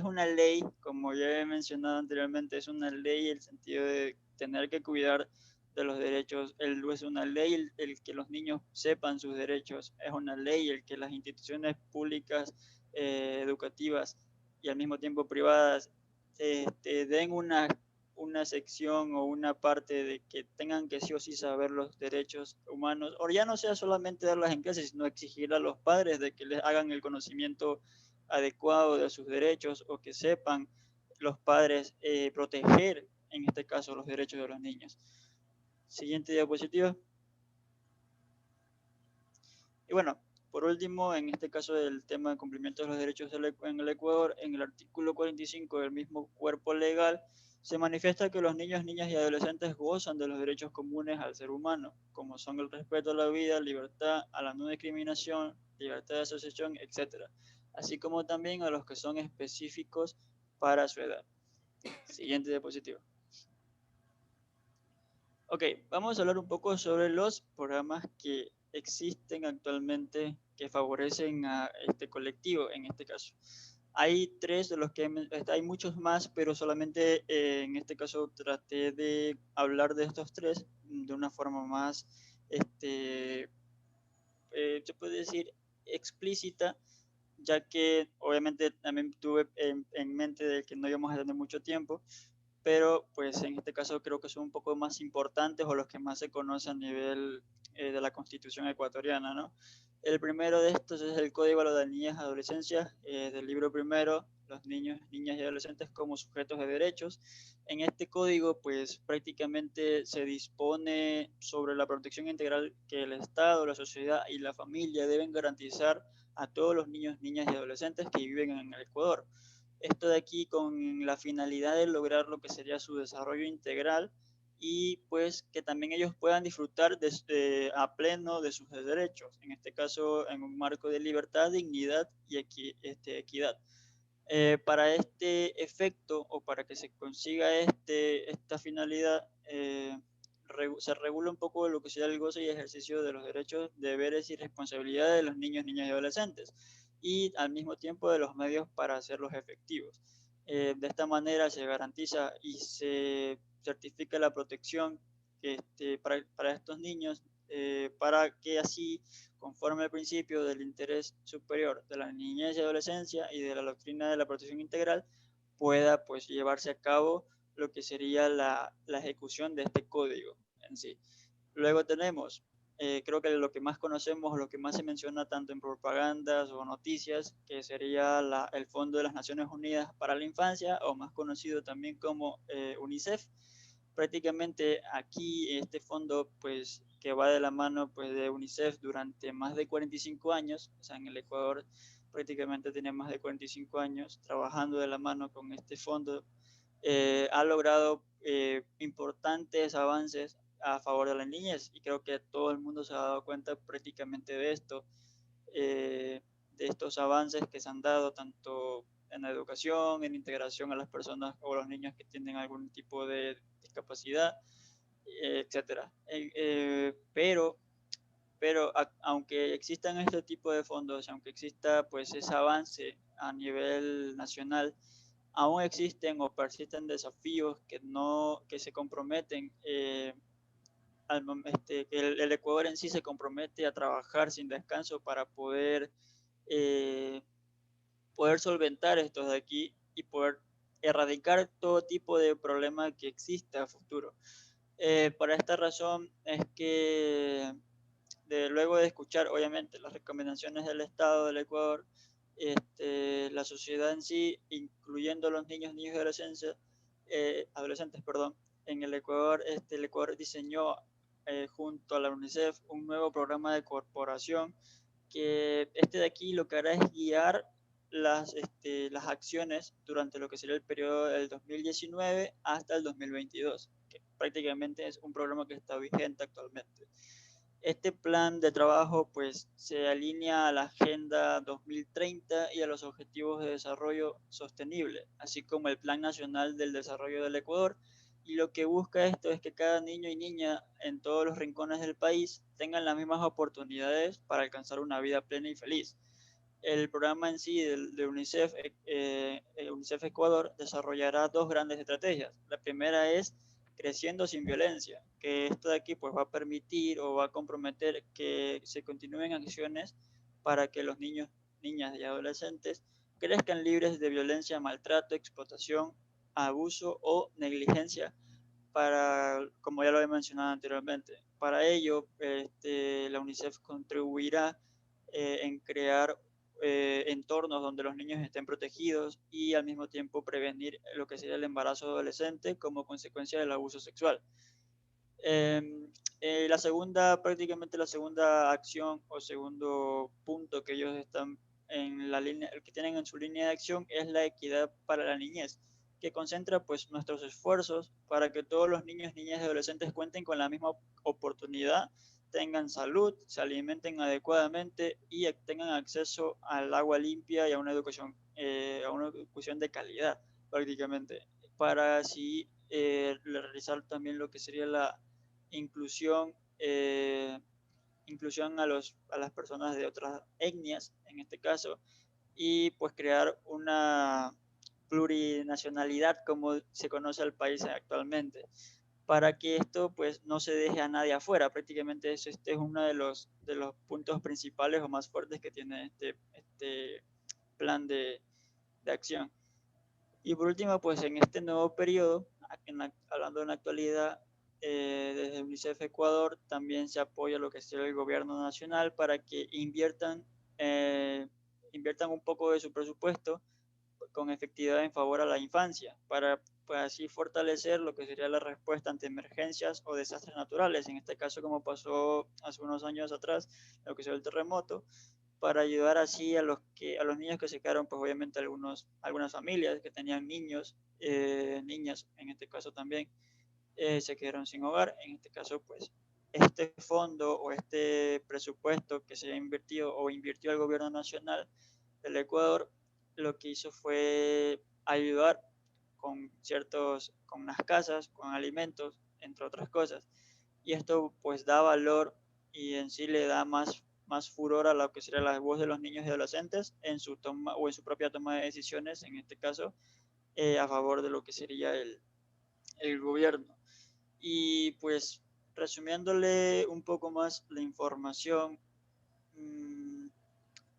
una ley, como ya he mencionado anteriormente, es una ley en el sentido de tener que cuidar de los derechos. Es una ley el que los niños sepan sus derechos, es una ley el que las instituciones públicas, educativas y al mismo tiempo privadas den una sección o una parte de que tengan que sí o sí saber los derechos humanos, o ya no sea solamente darlas en clases, sino exigir a los padres de que les hagan el conocimiento adecuado de sus derechos, o que sepan los padres proteger, en este caso, los derechos de los niños. Siguiente diapositiva. Y bueno, por último, en este caso del tema de cumplimiento de los derechos en el Ecuador, en el artículo 45 del mismo cuerpo legal, se manifiesta que los niños, niñas y adolescentes gozan de los derechos comunes al ser humano, como son el respeto a la vida, libertad, a la no discriminación, libertad de asociación, etc., así como también a los que son específicos para su edad. Siguiente diapositiva. Ok, vamos a hablar un poco sobre los programas que existen actualmente que favorecen a este colectivo, en este caso. Hay tres de los que hay muchos más, pero solamente en este caso traté de hablar de estos tres de una forma más, se puede decir, explícita, ya que obviamente también tuve en mente de que no íbamos a tener mucho tiempo, pero pues en este caso creo que son un poco más importantes o los que más se conocen a nivel de la Constitución ecuatoriana, ¿no? El primero de estos es el Código de las Niñas y Adolescencias, del libro primero, los niños, niñas y adolescentes como sujetos de derechos. En este código, pues prácticamente se dispone sobre la protección integral que el Estado, la sociedad y la familia deben garantizar a todos los niños, niñas y adolescentes que viven en el Ecuador. Esto de aquí con la finalidad de lograr lo que sería su desarrollo integral, y pues que también ellos puedan disfrutar a pleno de sus derechos, en este caso en un marco de libertad, dignidad y equidad. Para este efecto, o para que se consiga esta finalidad, se regula un poco de lo que sea el goce y ejercicio de los derechos, deberes y responsabilidades de los niños, niñas y adolescentes, y al mismo tiempo de los medios para hacerlos efectivos. De esta manera se garantiza y se certifica la protección para estos niños, para que así, conforme al principio del interés superior de la niñez y adolescencia y de la doctrina de la protección integral, pueda pues llevarse a cabo lo que sería la ejecución de este código en sí. Luego tenemos, creo que lo que más conocemos, lo que más se menciona tanto en propagandas o noticias, que sería el Fondo de las Naciones Unidas para la Infancia, o más conocido también como UNICEF. Prácticamente aquí este fondo, pues que va de la mano pues de UNICEF durante más de 45 años, o sea, en el Ecuador prácticamente tiene más de 45 años trabajando de la mano con este fondo, ha logrado importantes avances a favor de la niñez, y creo que todo el mundo se ha dado cuenta prácticamente de esto, de estos avances que se han dado tanto en la educación, en integración a las personas o a los niños que tienen algún tipo de discapacidad, etcétera. Pero aunque existan este tipo de fondos, aunque exista pues ese avance a nivel nacional, aún existen o persisten desafíos que se comprometen, que el Ecuador en sí se compromete a trabajar sin descanso para poder solventar estos de aquí y poder erradicar todo tipo de problema que exista a futuro. Por esta razón es que luego de escuchar obviamente las recomendaciones del Estado del Ecuador, la sociedad en sí, incluyendo los niños y adolescentes, en el Ecuador, el Ecuador diseñó junto a la UNICEF un nuevo programa de corporación que de aquí lo que hará es guiar las acciones durante lo que sería el periodo del 2019 hasta el 2022, que prácticamente es un programa que está vigente actualmente. Este plan de trabajo pues se alinea a la Agenda 2030 y a los Objetivos de Desarrollo Sostenible, así como el Plan Nacional del Desarrollo del Ecuador, y lo que busca esto es que cada niño y niña en todos los rincones del país tengan las mismas oportunidades para alcanzar una vida plena y feliz. El programa en sí de UNICEF, UNICEF Ecuador, desarrollará dos grandes estrategias. La primera es Creciendo sin Violencia, que esto de aquí pues va a permitir o va a comprometer que se continúen acciones para que los niños, niñas y adolescentes crezcan libres de violencia, maltrato, explotación, abuso o negligencia, como ya lo he mencionado anteriormente. Para ello, la UNICEF contribuirá en crear entornos donde los niños estén protegidos y al mismo tiempo prevenir lo que sería el embarazo adolescente como consecuencia del abuso sexual. Prácticamente la segunda acción o segundo punto que ellos están en la línea, que tienen en su línea de acción es la equidad para la niñez, que concentra pues nuestros esfuerzos para que todos los niños, niñas y adolescentes cuenten con la misma oportunidad, tengan salud, se alimenten adecuadamente y tengan acceso al agua limpia y a una educación de calidad prácticamente, para así realizar también lo que sería la inclusión a las personas de otras etnias, en este caso, y pues crear una plurinacionalidad como se conoce al país actualmente, para que esto pues no se deje a nadie afuera. Prácticamente este es uno de los puntos principales o más fuertes que tiene este plan de acción. Y por último, pues en este nuevo periodo, hablando en la actualidad, desde UNICEF Ecuador también se apoya lo que es el gobierno nacional para que inviertan un poco de su presupuesto con efectividad en favor a la infancia, para pues, así fortalecer lo que sería la respuesta ante emergencias o desastres naturales, en este caso como pasó hace unos años atrás, lo que sea el terremoto, para ayudar así a los niños que se quedaron, pues obviamente algunas familias que tenían niños, niñas en este caso también, se quedaron sin hogar. En este caso, pues este fondo o este presupuesto que se ha invertido o invirtió el gobierno nacional del Ecuador, lo que hizo fue ayudar con unas casas, con alimentos, entre otras cosas. Y esto pues da valor y en sí le da más furor a lo que sería la voz de los niños y adolescentes en su toma o en su propia toma de decisiones, en este caso, a favor de lo que sería el gobierno. Y pues resumiéndole un poco más la información,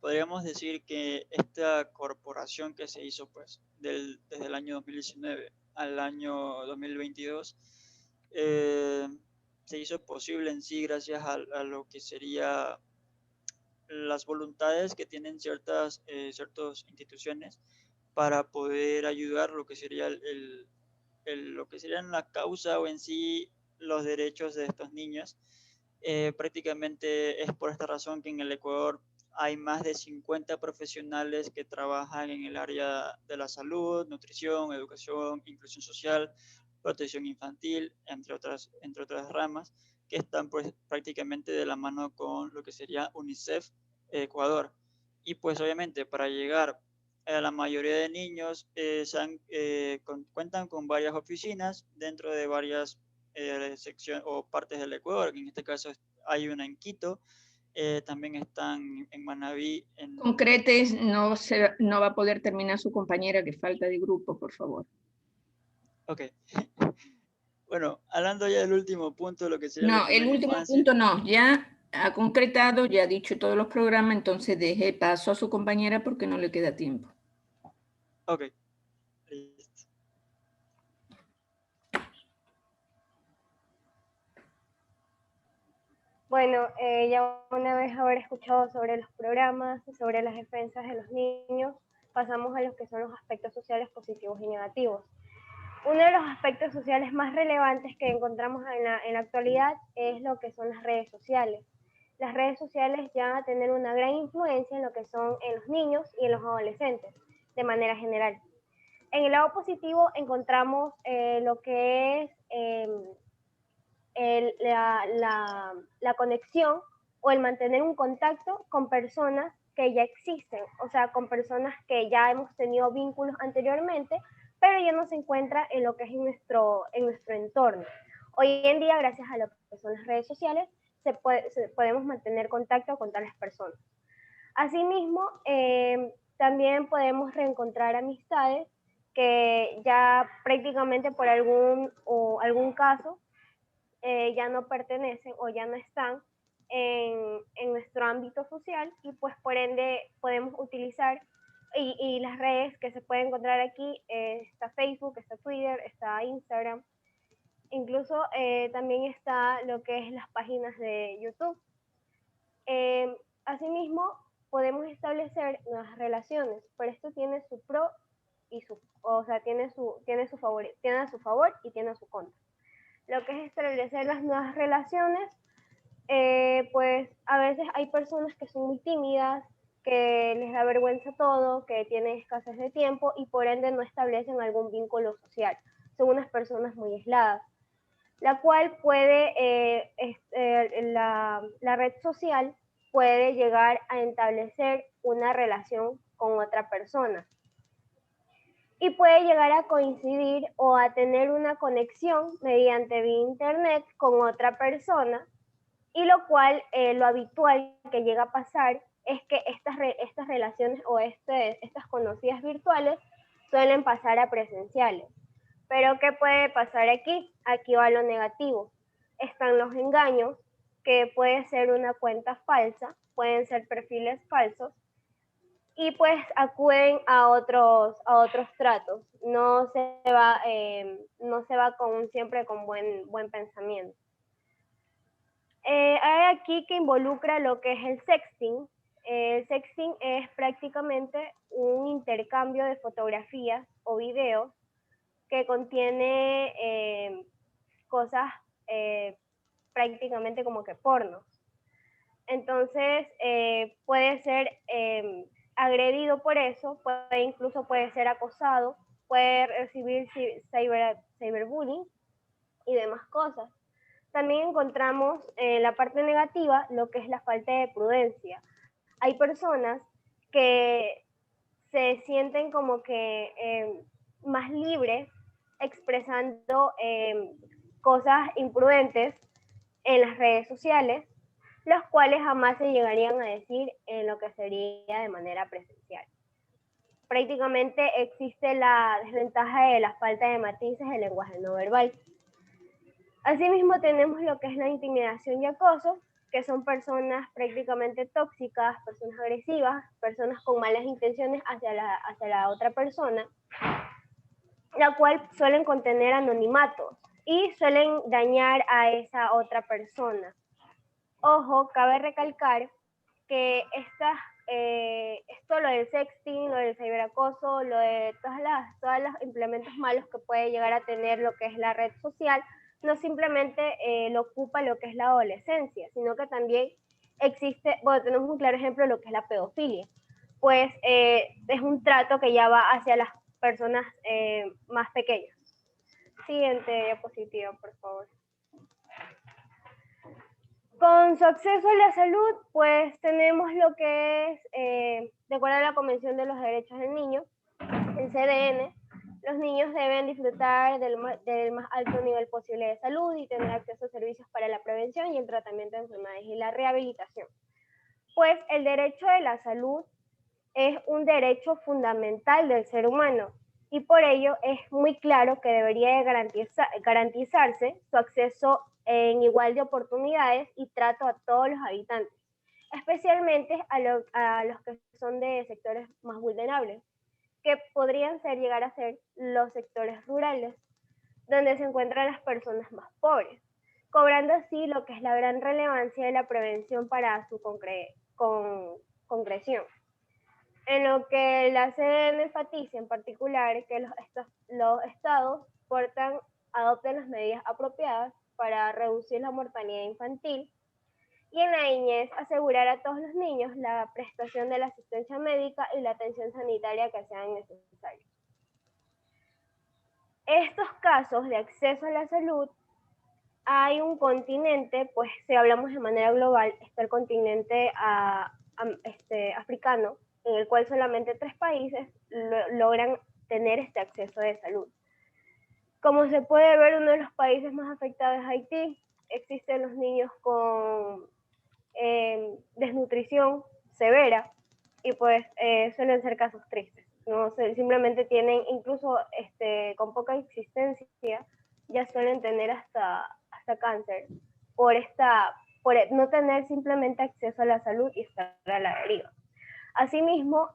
podríamos decir que esta corporación que se hizo pues desde el año 2019 al año 2022 se hizo posible en sí gracias a lo que sería las voluntades que tienen ciertas instituciones para poder ayudar lo que sería lo que serían la causa o en sí los derechos de estos niños. Prácticamente es por esta razón que en el Ecuador hay más de 50 profesionales que trabajan en el área de la salud, nutrición, educación, inclusión social, protección infantil, entre otras ramas, que están pues prácticamente de la mano con lo que sería UNICEF Ecuador. Y pues obviamente para llegar a la mayoría de niños cuentan con varias oficinas dentro de varias secciones o partes del Ecuador. En este caso hay una en Quito, también están en Manabí. Concretes, no va a poder terminar su compañera, que falta de grupo, por favor. Ok. Bueno, hablando ya del último punto, lo que sería No, el último punto no, ya ha concretado, ya ha dicho todos los programas, entonces deje paso a su compañera porque no le queda tiempo. Ok. Listo. Bueno, ya una vez haber escuchado sobre los programas y sobre las defensas de los niños, pasamos a los que son los aspectos sociales positivos y negativos. Uno de los aspectos sociales más relevantes que encontramos en la actualidad es lo que son las redes sociales. Las redes sociales ya van a tener una gran influencia en lo que son en los niños y en los adolescentes, de manera general. En el lado positivo encontramos lo que es la conexión o el mantener un contacto con personas que ya existen, o sea, con personas que ya hemos tenido vínculos anteriormente, pero ya no se encuentra en lo que es en nuestro entorno. Hoy en día, gracias a lo que son las redes sociales, podemos mantener contacto con tales personas. Asimismo, también podemos reencontrar amistades que ya prácticamente por algún caso ya no pertenecen o ya no están en nuestro ámbito social, y pues por ende podemos utilizar y las redes que se pueden encontrar aquí, está Facebook, está Twitter, está Instagram, incluso también está lo que es las páginas de YouTube. Asimismo, podemos establecer nuevas relaciones, pero esto tiene su pro y tiene a su favor y tiene a su contra. Lo que es establecer las nuevas relaciones, pues a veces hay personas que son muy tímidas, que les da vergüenza todo, que tienen escasez de tiempo y por ende no establecen algún vínculo social. Son unas personas muy aisladas, la cual puede, la red social puede llegar a establecer una relación con otra persona y puede llegar a coincidir o a tener una conexión mediante vía internet con otra persona, y lo cual lo habitual que llega a pasar es que estas relaciones o estas conocidas virtuales suelen pasar a presenciales. Pero ¿qué puede pasar aquí? Aquí va lo negativo. Están los engaños, que puede ser una cuenta falsa, pueden ser perfiles falsos, y pues acuden a otros tratos. No se va siempre con buen pensamiento. Hay aquí que involucra lo que es el sexting. El sexting es prácticamente un intercambio de fotografías o videos que contiene cosas prácticamente como que pornos. Entonces puede ser agredido por eso, incluso puede ser acosado, puede recibir cyberbullying y demás cosas. También encontramos en la parte negativa lo que es la falta de prudencia. Hay personas que se sienten como que más libres expresando cosas imprudentes en las redes sociales, los cuales jamás se llegarían a decir en lo que sería de manera presencial. Prácticamente existe la desventaja de la falta de matices del lenguaje no verbal. Asimismo tenemos lo que es la intimidación y acoso, que son personas prácticamente tóxicas, personas agresivas, personas con malas intenciones hacia la otra persona, la cual suelen contener anonimatos y suelen dañar a esa otra persona. Ojo, cabe recalcar que esto, lo del sexting, lo del ciberacoso, lo de todos los implementos malos que puede llegar a tener lo que es la red social, no simplemente lo ocupa lo que es la adolescencia, sino que también existe, bueno, tenemos un claro ejemplo de lo que es la pedofilia, pues es un trato que ya va hacia las personas más pequeñas. Siguiente diapositiva, por favor. Con su acceso a la salud, pues tenemos lo que es, de acuerdo a la Convención de los Derechos del Niño, el CDN, los niños deben disfrutar del más alto nivel posible de salud y tener acceso a servicios para la prevención y el tratamiento de enfermedades y la rehabilitación. Pues el derecho de la salud es un derecho fundamental del ser humano y por ello es muy claro que debería de garantizarse su acceso en igual de oportunidades y trato a todos los habitantes, especialmente a los que son de sectores más vulnerables, que podrían llegar a ser los sectores rurales, donde se encuentran las personas más pobres, cobrando así lo que es la gran relevancia de la prevención para su concreción. En lo que la CDN enfatiza en particular que los estados adopten las medidas apropiadas para reducir la mortalidad infantil y en la niñez asegurar a todos los niños la prestación de la asistencia médica y la atención sanitaria que sean necesarios. Estos casos de acceso a la salud, hay un continente, pues si hablamos de manera global, está el continente africano, en el cual solamente 3 países logran tener este acceso de salud. Como se puede ver, uno de los países más afectados es Haití. Existen los niños con desnutrición severa y pues suelen ser casos tristes. ¿No? Simplemente tienen, incluso con poca existencia, ya suelen tener hasta cáncer por no tener simplemente acceso a la salud y estar a la deriva. Asimismo,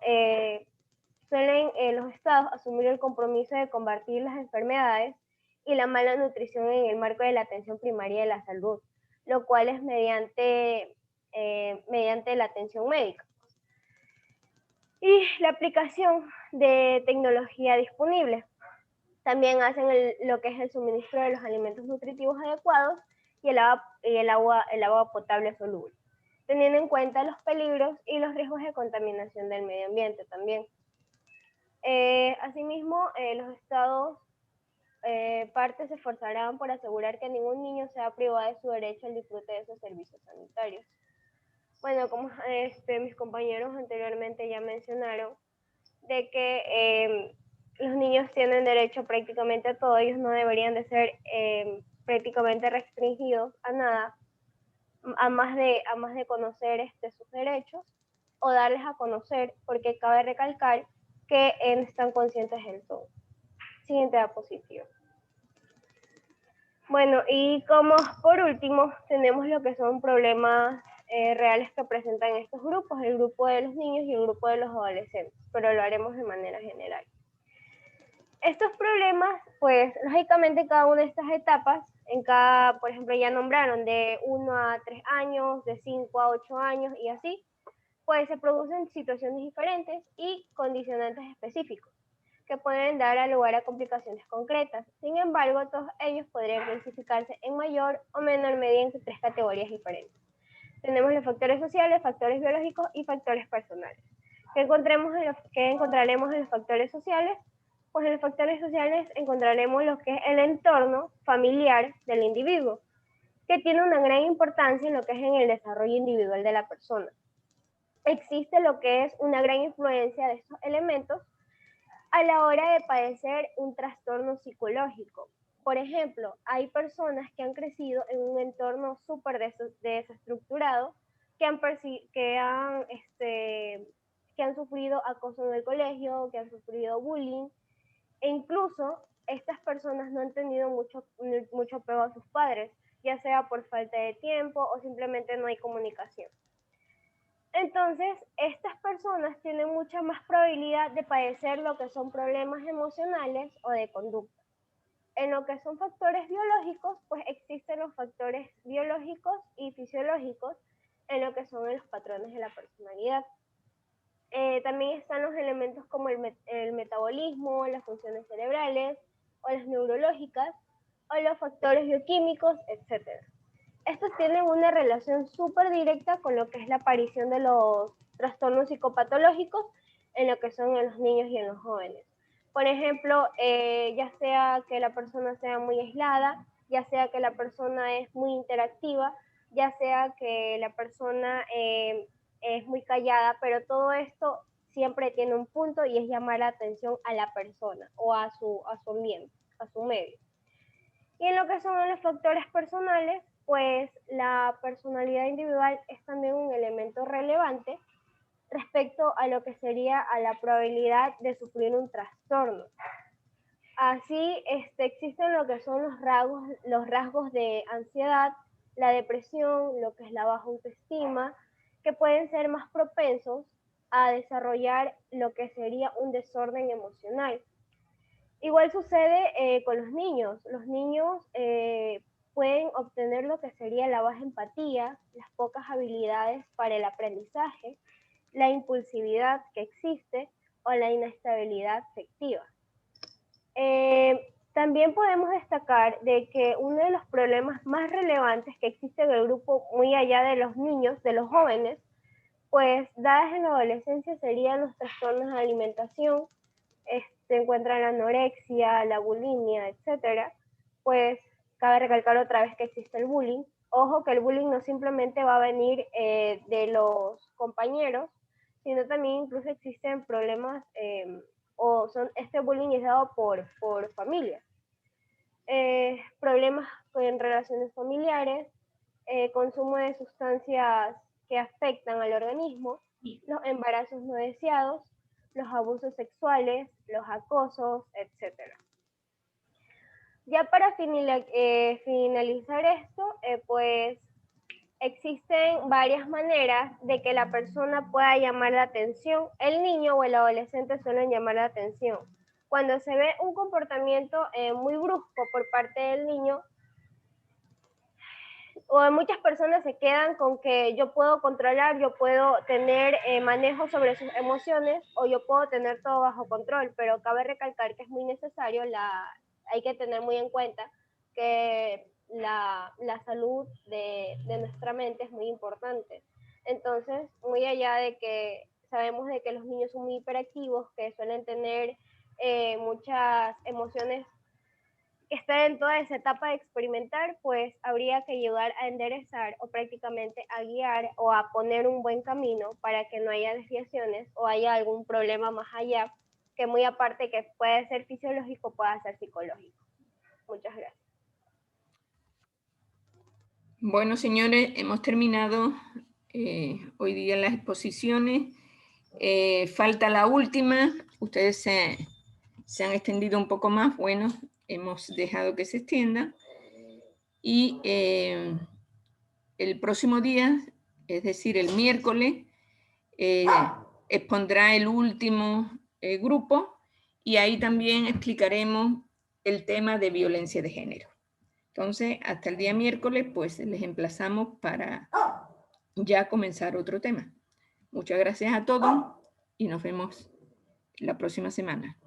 suelen los estados asumir el compromiso de combatir las enfermedades y la mala nutrición en el marco de la atención primaria de la salud, lo cual es mediante la atención médica. Y la aplicación de tecnología disponible. También hacen lo que es el suministro de los alimentos nutritivos adecuados y el agua potable soluble, teniendo en cuenta los peligros y los riesgos de contaminación del medio ambiente también. Asimismo, los estados partes se esforzarán por asegurar que ningún niño sea privado de su derecho al disfrute de esos servicios sanitarios. Bueno, como mis compañeros anteriormente ya mencionaron, de que los niños tienen derecho prácticamente a todo, ellos no deberían de ser prácticamente restringidos a nada, a más de conocer sus derechos o darles a conocer, porque cabe recalcar que están conscientes del todo. Siguiente diapositiva. Bueno, y como por último, tenemos lo que son problemas reales que presentan estos grupos, el grupo de los niños y el grupo de los adolescentes, pero lo haremos de manera general. Estos problemas, pues, lógicamente cada una de estas etapas, por ejemplo, ya nombraron de 1 a 3 años, de 5 a 8 años y así, pues se producen situaciones diferentes y condicionantes específicos que pueden dar lugar a complicaciones concretas. Sin embargo, todos ellos podrían clasificarse en mayor o menor medida en 3 categorías diferentes. Tenemos los factores sociales, factores biológicos y factores personales. ¿Qué encontraremos en los factores sociales? Pues en los factores sociales encontraremos lo que es el entorno familiar del individuo, que tiene una gran importancia en lo que es en el desarrollo individual de la persona. Existe lo que es una gran influencia de estos elementos a la hora de padecer un trastorno psicológico. Por ejemplo, hay personas que han crecido en un entorno súper desestructurado, que han sufrido acoso en el colegio, que han sufrido bullying, e incluso estas personas no han tenido mucho apego a sus padres, ya sea por falta de tiempo o simplemente no hay comunicación. Entonces, estas personas tienen mucha más probabilidad de padecer lo que son problemas emocionales o de conducta. En lo que son factores biológicos, pues existen los factores biológicos y fisiológicos en lo que son los patrones de la personalidad. También están los elementos como el metabolismo, las funciones cerebrales o las neurológicas, o los factores bioquímicos, etc. Estos tienen una relación súper directa con lo que es la aparición de los trastornos psicopatológicos en lo que son en los niños y en los jóvenes. Por ejemplo, ya sea que la persona sea muy aislada, ya sea que la persona es muy interactiva, ya sea que la persona es muy callada, pero todo esto siempre tiene un punto y es llamar la atención a la persona o a su ambiente, a su medio. Y en lo que son los factores personales, pues la personalidad individual es también un elemento relevante respecto a lo que sería a la probabilidad de sufrir un trastorno. Así existen lo que son los rasgos de ansiedad, la depresión, lo que es la baja autoestima, que pueden ser más propensos a desarrollar lo que sería un desorden emocional. Igual sucede con los niños. Los niños pueden obtener lo que sería la baja empatía, las pocas habilidades para el aprendizaje, la impulsividad que existe o la inestabilidad afectiva. También podemos destacar de que uno de los problemas más relevantes que existe en el grupo, muy allá de los niños, de los jóvenes, pues dadas en la adolescencia serían los trastornos de alimentación, se encuentran la anorexia, la bulimia, etcétera. Pues cabe recalcar otra vez que existe el bullying. Ojo que el bullying no simplemente va a venir de los compañeros, sino también incluso existen problemas este bullying es dado por familia. Problemas en relaciones familiares, consumo de sustancias que afectan al organismo, los embarazos no deseados, los abusos sexuales, los acosos, etc. Ya para finalizar esto, pues existen varias maneras de que la persona pueda llamar la atención. El niño o el adolescente suelen llamar la atención. Cuando se ve un comportamiento muy brusco por parte del niño, o muchas personas se quedan con que yo puedo controlar, yo puedo tener manejo sobre sus emociones o yo puedo tener todo bajo control, pero cabe recalcar que es muy necesario, hay que tener muy en cuenta que la salud de nuestra mente es muy importante. Entonces, muy allá de que sabemos de que los niños son muy hiperactivos, que suelen tener muchas emociones que está en toda esa etapa de experimentar, pues habría que ayudar a enderezar o prácticamente a guiar o a poner un buen camino para que no haya desviaciones o haya algún problema más allá, que muy aparte que puede ser fisiológico, pueda ser psicológico. Muchas gracias. Bueno, señores, hemos terminado hoy día las exposiciones. Falta la última. Ustedes se han extendido un poco más. Bueno, hemos dejado que se extienda. Y el próximo día, es decir, el miércoles, expondrá el último grupo y ahí también explicaremos el tema de violencia de género. Entonces, hasta el día miércoles, pues les emplazamos para ya comenzar otro tema. Muchas gracias a todos y nos vemos la próxima semana.